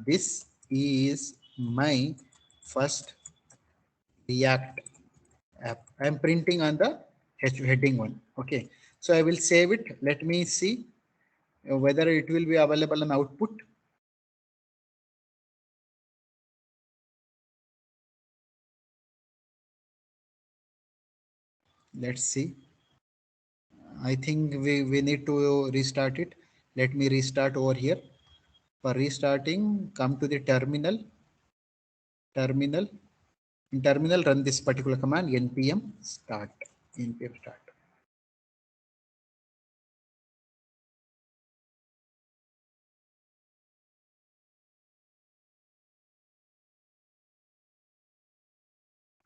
This is my first React app. I'm printing on the heading one. Okay, so I will save it. Let me see whether it will be available on output. Let's see. I think we need to restart it. Let me restart over here. For restarting, come to the terminal. Terminal. In terminal, run this particular command npm start. npm start.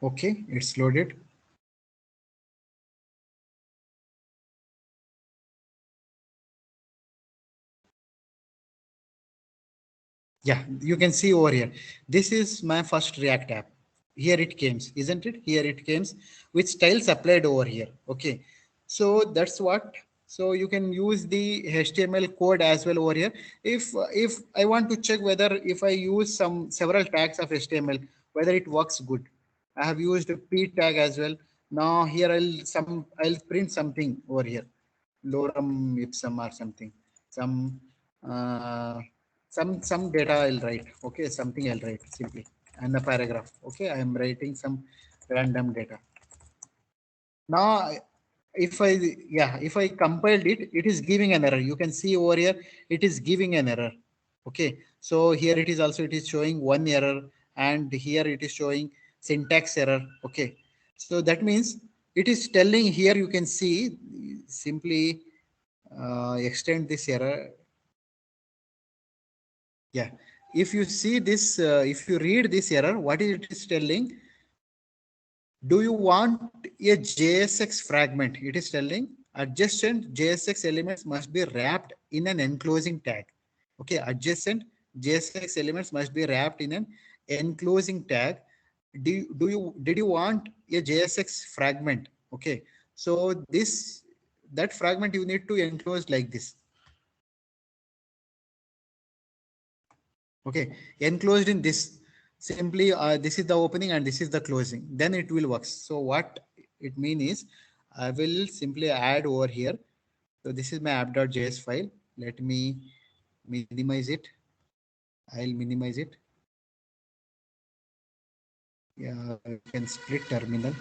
Okay, it's loaded. Yeah, you can see over here. This is my first React app. Here it came, isn't it? Here it came with styles applied over here. Okay, so that's what. So you can use the HTML code as well over here. If I want to check whether if I use some several tags of HTML, whether it works good. I have used a p tag as well. Now here I'll print something over here, lorem ipsum or something, some uh, some data I'll write. Okay, something I'll write simply and a paragraph. Okay, I am writing some random data. Now if I, yeah, if I compiled it, it is giving an error. You can see over here it is giving an error. Okay, so here it is also, it is showing one error, and here it is showing syntax error. Okay, so that means it is telling here, you can see simply extend this error. Yeah, if you see this, if you read this error, what it is telling, do you want a JSX fragment? It is telling adjacent JSX elements must be wrapped in an enclosing tag. Okay, adjacent JSX elements must be wrapped in an enclosing tag. Did you want a JSX fragment? Okay, so this, that fragment you need to enclose like this. Okay, enclosed in this, simply this is the opening and this is the closing, then it will work. So what it mean is, I will simply add over here. So this is my app.js file. Let me minimize it. I'll minimize it. Yeah, you can split terminal.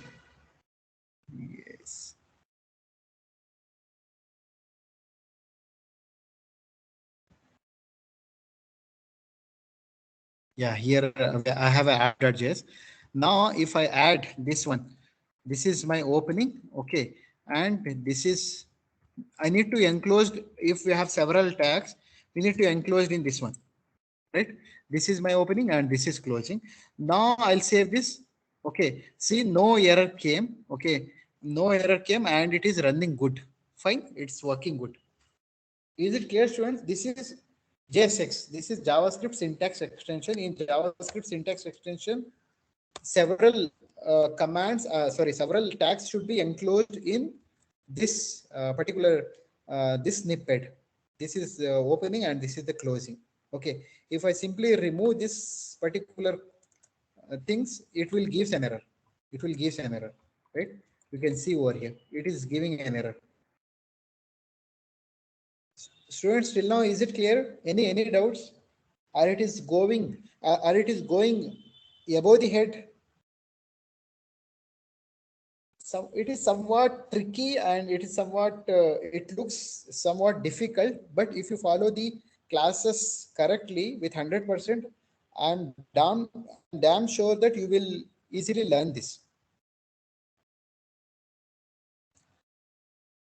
Yes. Yeah, here I have an app.js. Now if I add this one, this is my opening. Okay, and this is, I need to enclose. If we have several tags, we need to enclose in this one, right? This is my opening and this is closing. Now I'll save this. Okay, see, no error came. Okay, no error came and it is running good. Fine, it's working good. Is it clear, students? This is JSX. This is JavaScript syntax extension. In JavaScript syntax extension, several several tags should be enclosed in this particular this snippet. This is opening and this is the closing. Okay, if I simply remove this particular things, it will give an error. It will give an error, right? You can see over here, it is giving an error. Students, till now, is it clear? Any doubts? Or it is going, above the head? it is somewhat tricky, and it is somewhat it looks somewhat difficult, but if you follow the classes correctly with 100%, I'm damn sure that you will easily learn this.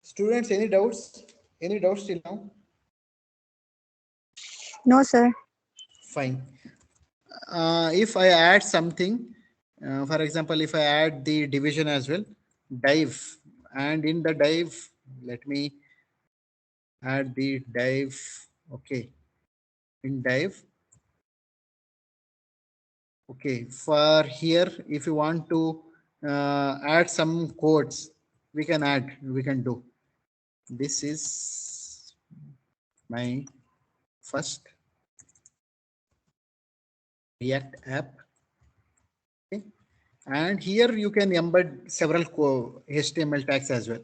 Students, any doubts till now? No, sir. Fine. If I add something, for example, if I add the division as well, dive, and in the dive, let me add the dive. Okay, in dive. Okay, for here, if you want to add some codes, we can do. This is my first React app. Okay. And here you can embed several HTML tags as well.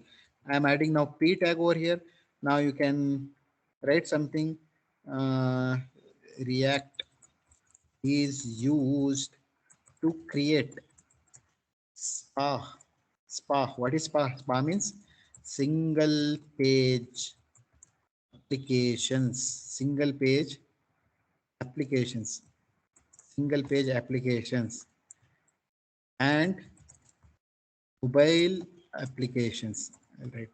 I am adding now p tag over here. Now you can write something. Uh, React is used to create spa. Spa. What is spa? Spa means single page applications. Single page applications. Single page applications and mobile applications. Right.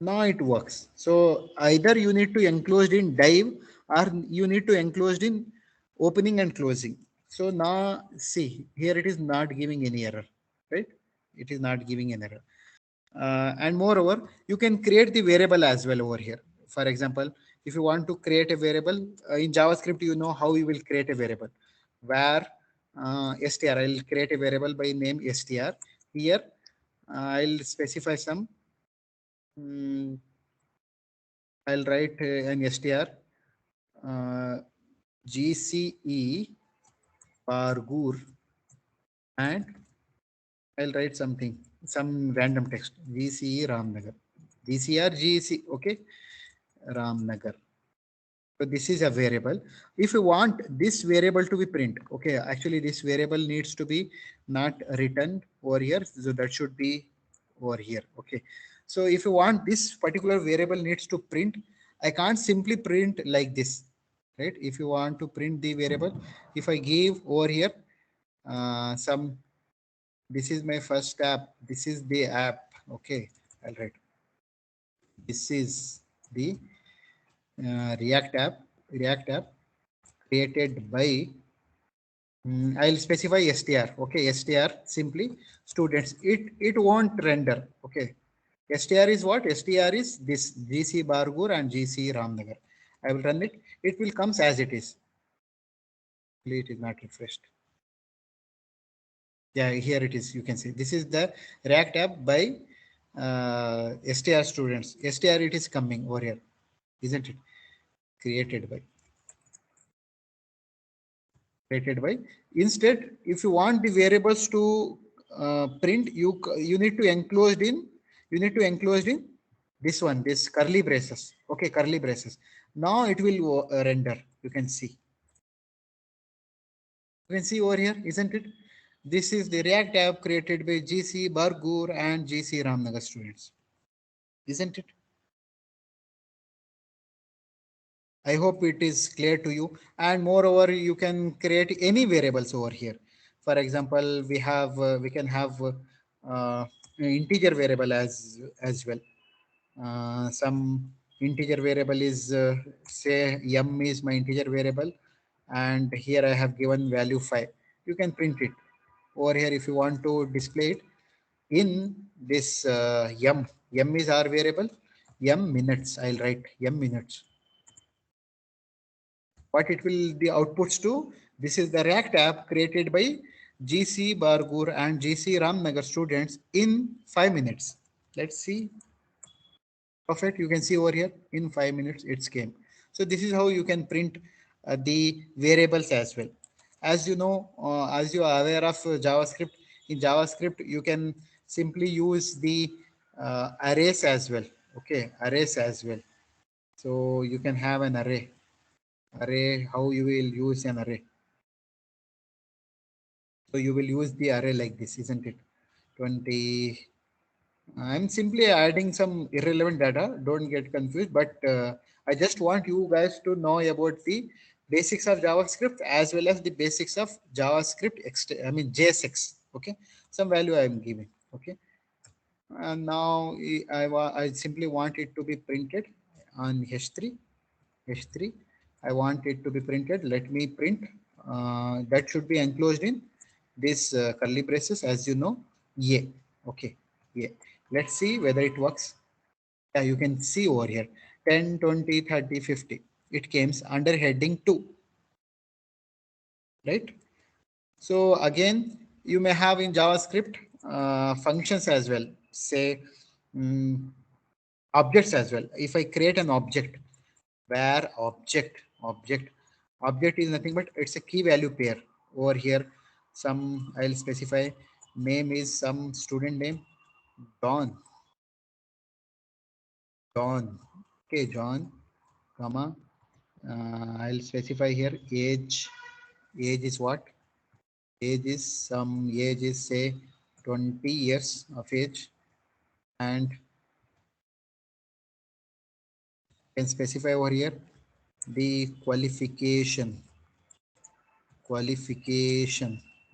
Now it works. So either you need to enclosed in dive, or you need to enclosed in opening and closing. So now see here it is not giving any error, right? It is not giving an error. And moreover, you can create the variable as well over here. For example, if you want to create a variable in JavaScript, you know how you will create a variable. Where str, I'll create a variable by name str. Here I'll specify some. mm, I'll write an str uh, GCE Bargur, and I'll write something, some random text GCE Ramnagar. GCR GC, okay, Ramnagar. So this is a variable. If you want this variable to be print, okay, actually this variable needs to be not written over here, so that should be over here. Okay. So if you want this particular variable needs to print, I can't simply print like this, right? If you want to print the variable, if I give over here some, this is my first app, this is the app. Okay, I'll write this is the React app created by, I'll specify str. Okay, str simply students. It won't render. Okay, str is what? Str is this GC Bargur and GC Ramnagar. I will run it. It will comes as it is. It is not refreshed. Yeah, here it is. You can see this is the React app by str students. Str it is coming over here, isn't it? Created by. Created by. Instead, if you want the variables to print, you need to enclosed in, you need to enclosed in this one, this curly braces. Okay, curly braces. Now it will render. You can see. You can see over here, isn't it? This is the React app created by GC Bargur and GC Ramnagar students, isn't it? I hope it is clear to you. And moreover, you can create any variables over here. For example, we can have integer variable as well. Some integer variable is say m is my integer variable, and here I have given value 5. You can print it over here if you want to display it in this m. M is our variable. M minutes. I'll write m minutes. What it will the outputs to, this is the React app created by GC Bargur and GC Ramnagar students in 5 minutes. Let's see. Perfect. You can see over here in 5 minutes it's came. So this is how you can print the variables as well. As you know, as you are aware of JavaScript, in JavaScript you can simply use the arrays as well. Okay, arrays as well. So you can have an array. How you will use an array. So you will use the array like this, isn't it? 20. I'm simply adding some irrelevant data. Don't get confused. But I just want you guys to know about the basics of JavaScript as well as the basics of JavaScript. I mean JSX. Okay, some value I am giving. Okay, and now I simply want it to be printed on H3. H3. I want it to be printed. Let me print. That should be enclosed in this curly braces, as you know. Yeah. Okay. Yeah. Let's see whether it works. Yeah, you can see over here 10, 20, 30, 50. It came under heading 2, right? So again, you may have in JavaScript functions as well. Say mm, objects as well. If I create an object, where object is nothing but it's a key value pair. Over here, some I'll specify name is some student name, John. John. Okay, John, comma. I'll specify here age. Age is what? Age is some age is say 20 years of age, and can specify over here the qualification.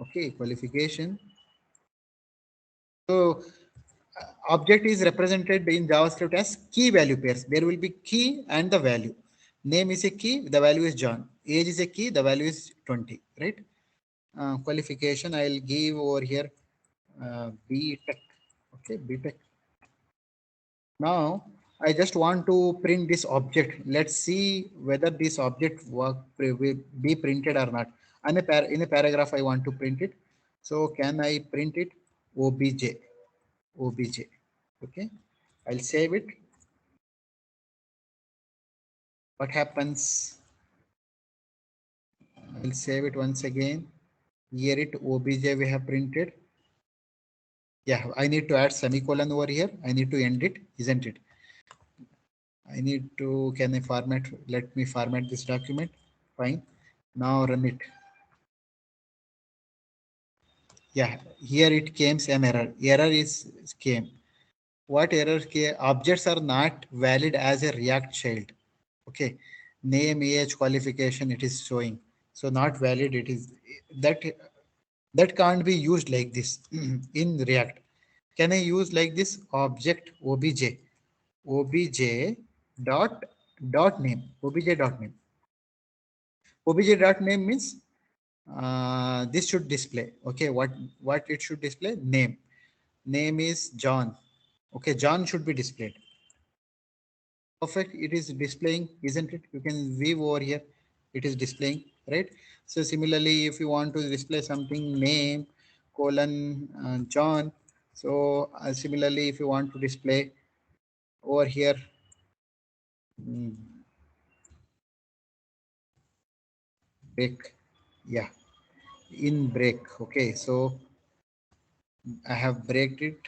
Okay, qualification. So object is represented in JavaScript as key value pairs. There will be key and the value. Name is a key, the value is John. Age is a key, the value is 20, right? Qualification I'll give over here B Tech. Okay, B Tech. Now I just want to print this object. Let's see whether this object will be printed or not. In a paragraph, I want to print it. So can I print it? Obj. Okay. I'll save it. What happens? I'll save it once again. Here it obj we have printed. Yeah, I need to add semicolon over here. I need to end it, isn't it? I need to, can I format? Let me format this document. Fine. Now run it. Yeah, here it came an error. Error is came. What error came? Objects are not valid as a React child. Okay. Name, age, qualification, it is showing. So not valid. It is that that can't be used like this in React. Can I use like this object obj dot name obj dot name means this should display. Okay, what it should display? Name is John. Okay, John should be displayed. Perfect, it is displaying, isn't it? You can view over here, it is displaying, right? So similarly, if you want to display something, name colon John. So similarly, if you want to display over here mm, break, yeah, in break. Okay, so I have breaked it,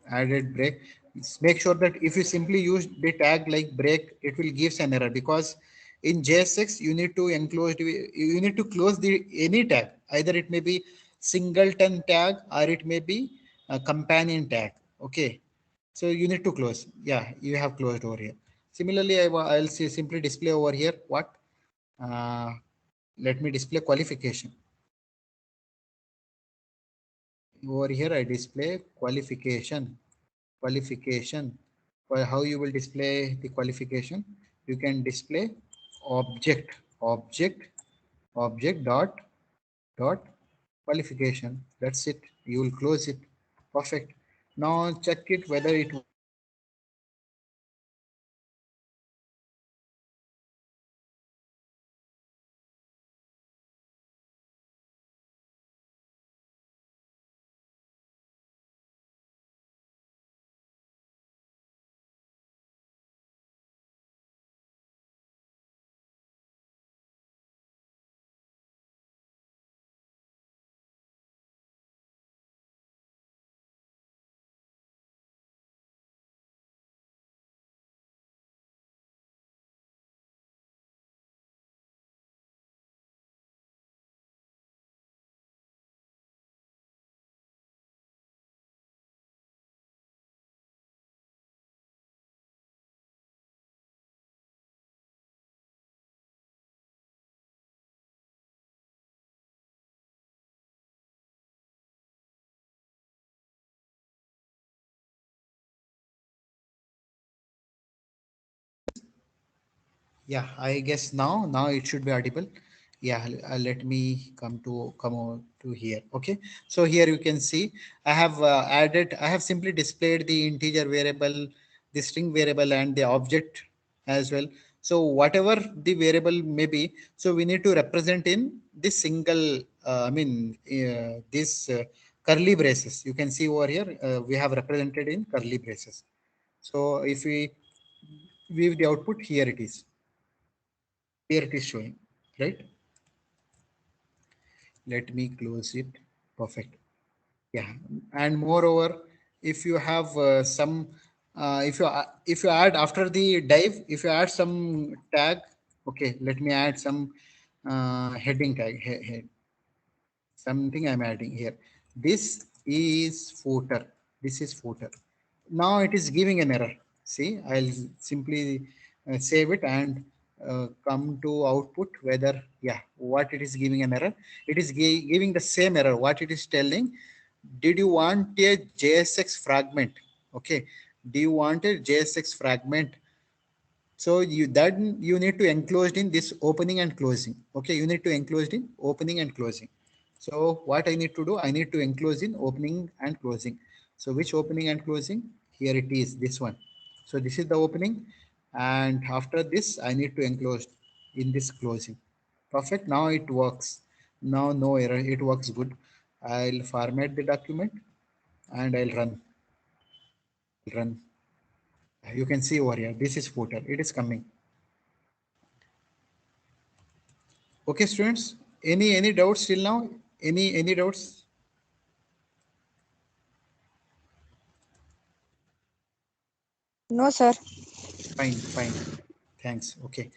added break. Make sure that if you simply use the tag like break, it will give an error, because in JSX you need to close the any tag. Either it may be singleton tag or it may be a companion tag. Okay, so you need to close. Yeah, you have closed over here. Similarly, I'll simply display over here what. Uh, Let me display qualification. Over here I display qualification. Well, how you will display the qualification? You can display object object object dot qualification. That's it. You will close it. Perfect. Now check it whether it Yeah, I guess now it should be audible. Yeah, let me come over to here. Okay, so here you can see I have I have simply displayed the integer variable, the string variable, and the object as well. So whatever the variable may be, so we need to represent in this single. This curly braces. You can see over here we have represented in curly braces. So if we view the output, here it is showing, right? Let me close it. Perfect. Yeah, and moreover, if you have some if you add after the dive, if you add some tag, okay, let me add some heading tag, something I'm adding here. This is footer. This is footer. Now it is giving an error. See, I'll simply save it and come to output whether, yeah, what it is giving an error. It is giving the same error. What it is telling, did you want a JSX fragment? Okay, do you want a JSX fragment? So you need to enclosed in this opening and closing. Okay, you need to enclosed in opening and closing. So what I need to do, I need to enclose in opening and closing. So which opening and closing? Here it is, this one. So this is the opening, and after this I need to enclose in this closing. Perfect. Now it works. Now no error. It works good. I'll format the document and I'll run. You can see over here. This is footer. It is coming. Okay, students. Any doubts till now? Any doubts? No, sir. Fine, fine. Thanks. Okay.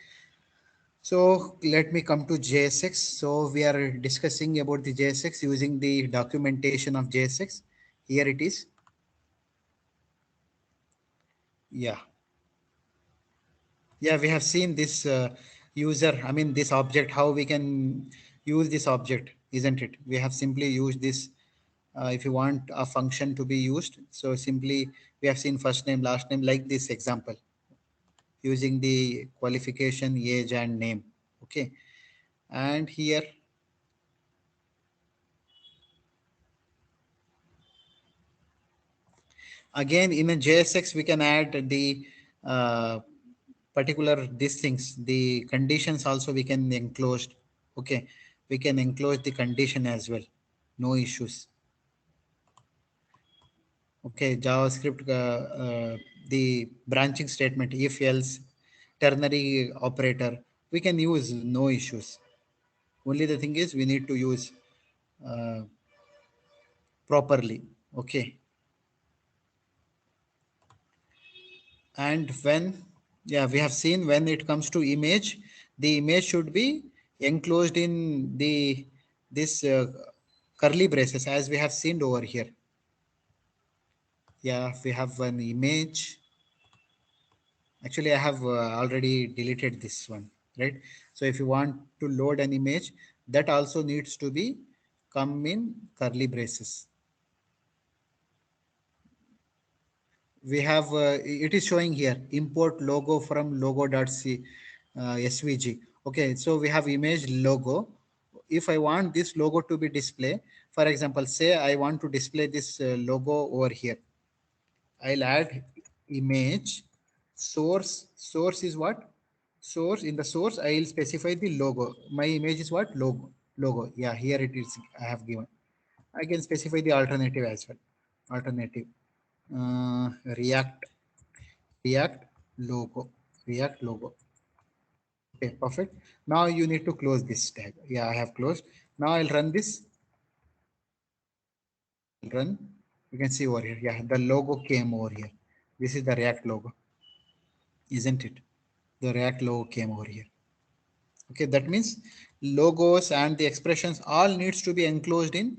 So let me come to JSX. So we are discussing about the JSX using the documentation of JSX. Here it is. Yeah. Yeah, we have seen this user, I mean, this object, how we can use this object, isn't it? We have simply used this. If you want a function to be used, so simply we have seen first name, last name, like this example, using the qualification, age, and name. Okay. And here, again, in a JSX, we can add the uh, particular these things, the conditions also we can enclose. Okay. We can enclose the condition as well. No issues. Okay. JavaScript, the branching statement, if else, ternary operator, we can use, no issues. Only the thing is we need to use uh, properly. Okay. And when, yeah, we have seen when it comes to image, the image should be enclosed in the this curly braces, as we have seen over here. Yeah, we have an image. Actually, I have already deleted this one, right? So if you want to load an image, that also needs to be come in curly braces. We have it is showing here, import logo from logo.c svg. Okay, so we have image logo. If I want this logo to be display, for example, say I want to display this logo over here, I'll add image source is what? Source, in the source I'll specify the logo. My image is what? Logo. Yeah, here it is. I have given. I can specify the alternative as well. Alternative uh, react react logo. React logo. Okay, perfect. Now you need to close this tag. Yeah, I have closed. Now I'll run this. Run. You can see over here. Yeah, the logo came over here. This is the React logo, isn't it? The React logo came over here. Okay, that means logos and the expressions all needs to be enclosed in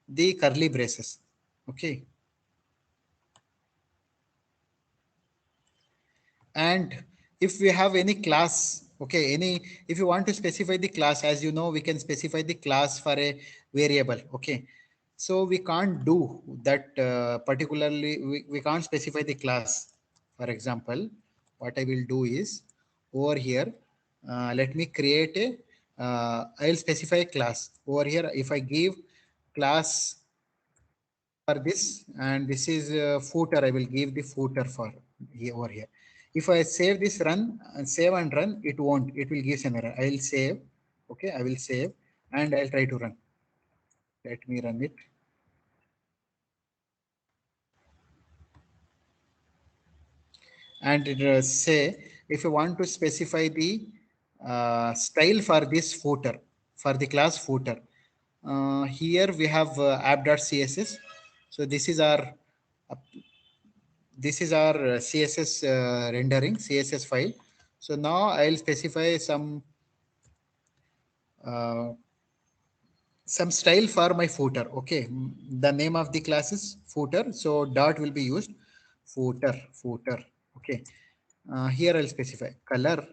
the curly braces. Okay. And if we have any class, okay, any, if you want to specify the class, as you know, we can specify the class for a variable. Okay, so we can't do that particularly. We can't specify the class. For example, what I will do is over here. let me create a, I'll specify a class over here. If I give class for this, and this is footer, I will give the footer for here over here. If I save this, run and save and run, it won't, it will give an error. I'll save. Okay, I will save and I'll try to run. Let me run it. And it say if you want to specify the style for this footer, for the class footer, here we have app.css. So this is our css rendering css file. So now I'll specify uh, some style for my footer. Okay, the name of the class is footer, so dot will be used. Footer. Okay, here I'll specify color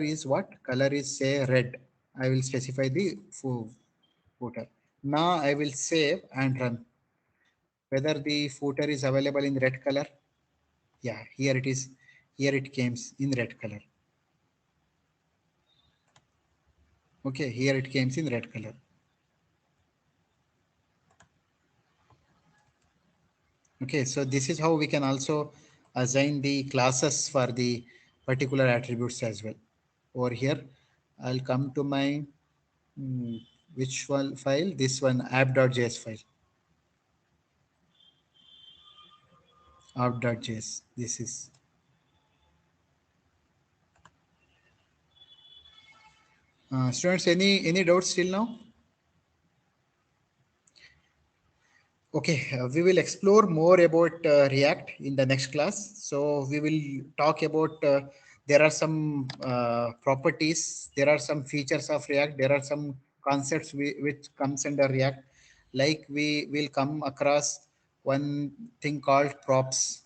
is what? Color is say red. I will specify the footer. Now I will save and run. Whether the footer is available in red color. Yeah, here it is. Here it came in red color. Okay, here it came in red color. Okay, so this is how we can also assign the classes for the particular attributes as well. Over here, I'll come to my which one file? This one, app.js file. App.js. This is. Students, any doubts till now? Okay, we will explore more about React in the next class. So we will talk about there are some properties, there are some features of React, there are some concepts which comes under React. Like we will come across one thing called props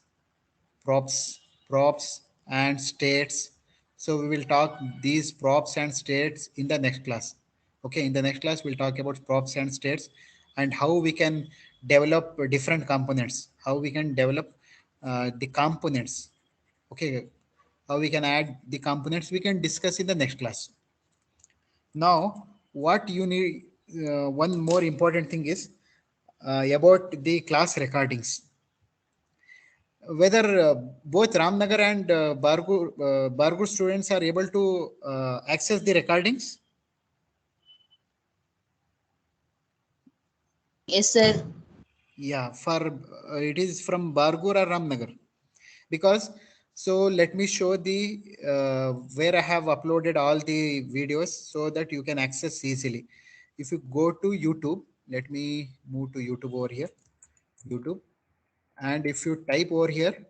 and states. So we will talk these props and states in the next class. Okay, in the next class we'll talk about props and states and how we can develop different components, how we can develop the components. Okay, how we can add the components we can discuss in the next class. Now what you need, one more important thing is about the class recordings. Whether both Ramnagar and Bargur students are able to access the recordings? Yes, sir. Yeah, for it is from Bargur or Ramnagar. Because so let me show the where I have uploaded all the videos so that you can access easily. If you go to YouTube, let me move to YouTube over here, YouTube, and if you type over here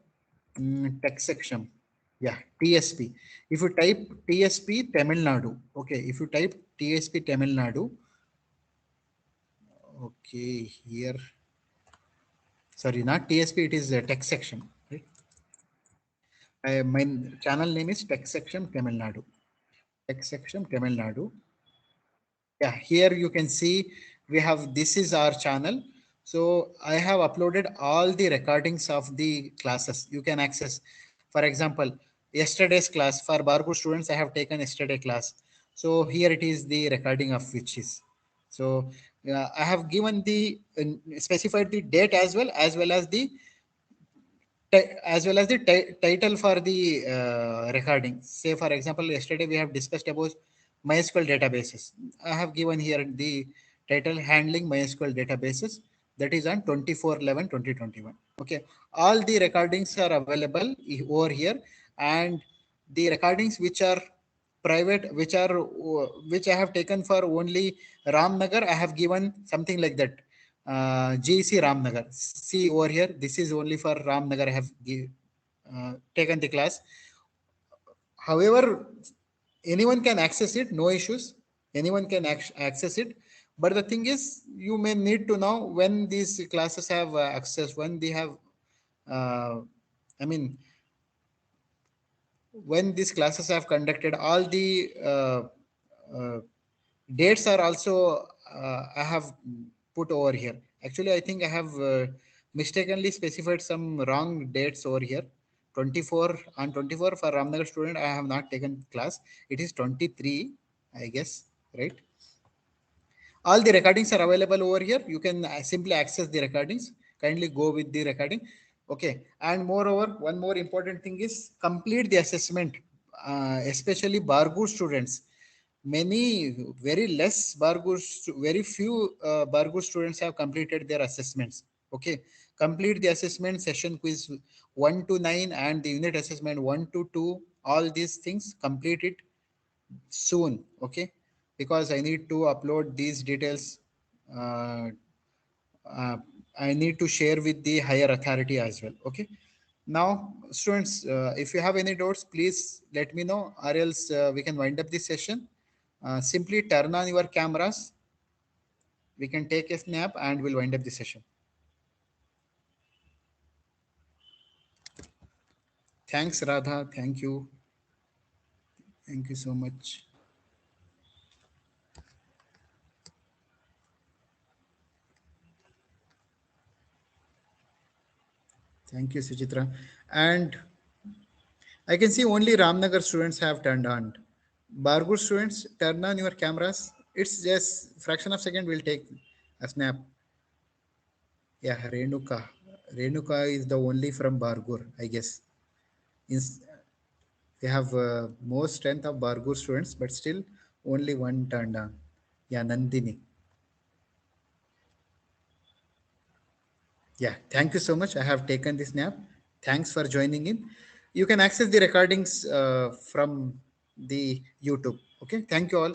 text section, yeah, TSP. If you type TSP Tamil Nadu, okay, if you type TSP Tamil Nadu, okay, here, sorry, not TSP, it is a text section, right? My channel name is text section Tamil Nadu. Text section Tamil Nadu. Yeah, here you can see we have, this is our channel. So I have uploaded all the recordings of the classes you can access. For example, yesterday's class for Bargur students, I have taken yesterday class. So here it is the recording of which is. So I have given the specified the date as well as the title for the recording. Say for example, yesterday we have discussed about MySQL databases. I have given here the title handling MySQL databases, that is on 24/11/2021. Okay, all the recordings are available over here, and the recordings which are private, which I have taken for only Ramnagar, I have given something like that, GC Ramnagar. See over here, this is only for Ramnagar. I have taken the class. However, anyone can access it, no issues. Anyone can access it. But the thing is, you may need to know when these classes have access, when they have, uh, I mean, when these classes have conducted, all the uh, dates are also I have put over here. Actually, I think I have mistakenly specified some wrong dates over here. 24 on 24 for Ramnagar student. I have not taken class. It is 23, I guess, right? All the recordings are available over here. You can simply access the recordings. Kindly go with the recording. Okay. And moreover, one more important thing is complete the assessment, especially Bargur students. Many, very less Bargur, very few Bargur students have completed their assessments. Okay. Complete the assessment session quiz 1 to 9 and the unit assessment 1 to 2. All these things complete it soon. Okay, because I need to upload these details. uh, uh, I need to share with the higher authority as well. Okay, now students, if you have any doubts, please let me know, or else we can wind up this session. Simply turn on your cameras, we can take a snap and we'll wind up the session. Thanks Radha, thank you so much. Thank you Suchitra. And I can see only Ramnagar students have turned on. Bargur students, turn on your cameras. It's just fraction of second. We'll take a snap. Yeah, Renuka. Renuka is the only from Bargur, I guess. We have more strength of Bargur students, but still only one turned on. Yeah, Nandini. Yeah, thank you so much. I have taken this snap. Thanks for joining in. You can access the recordings from the YouTube. Okay, thank you all.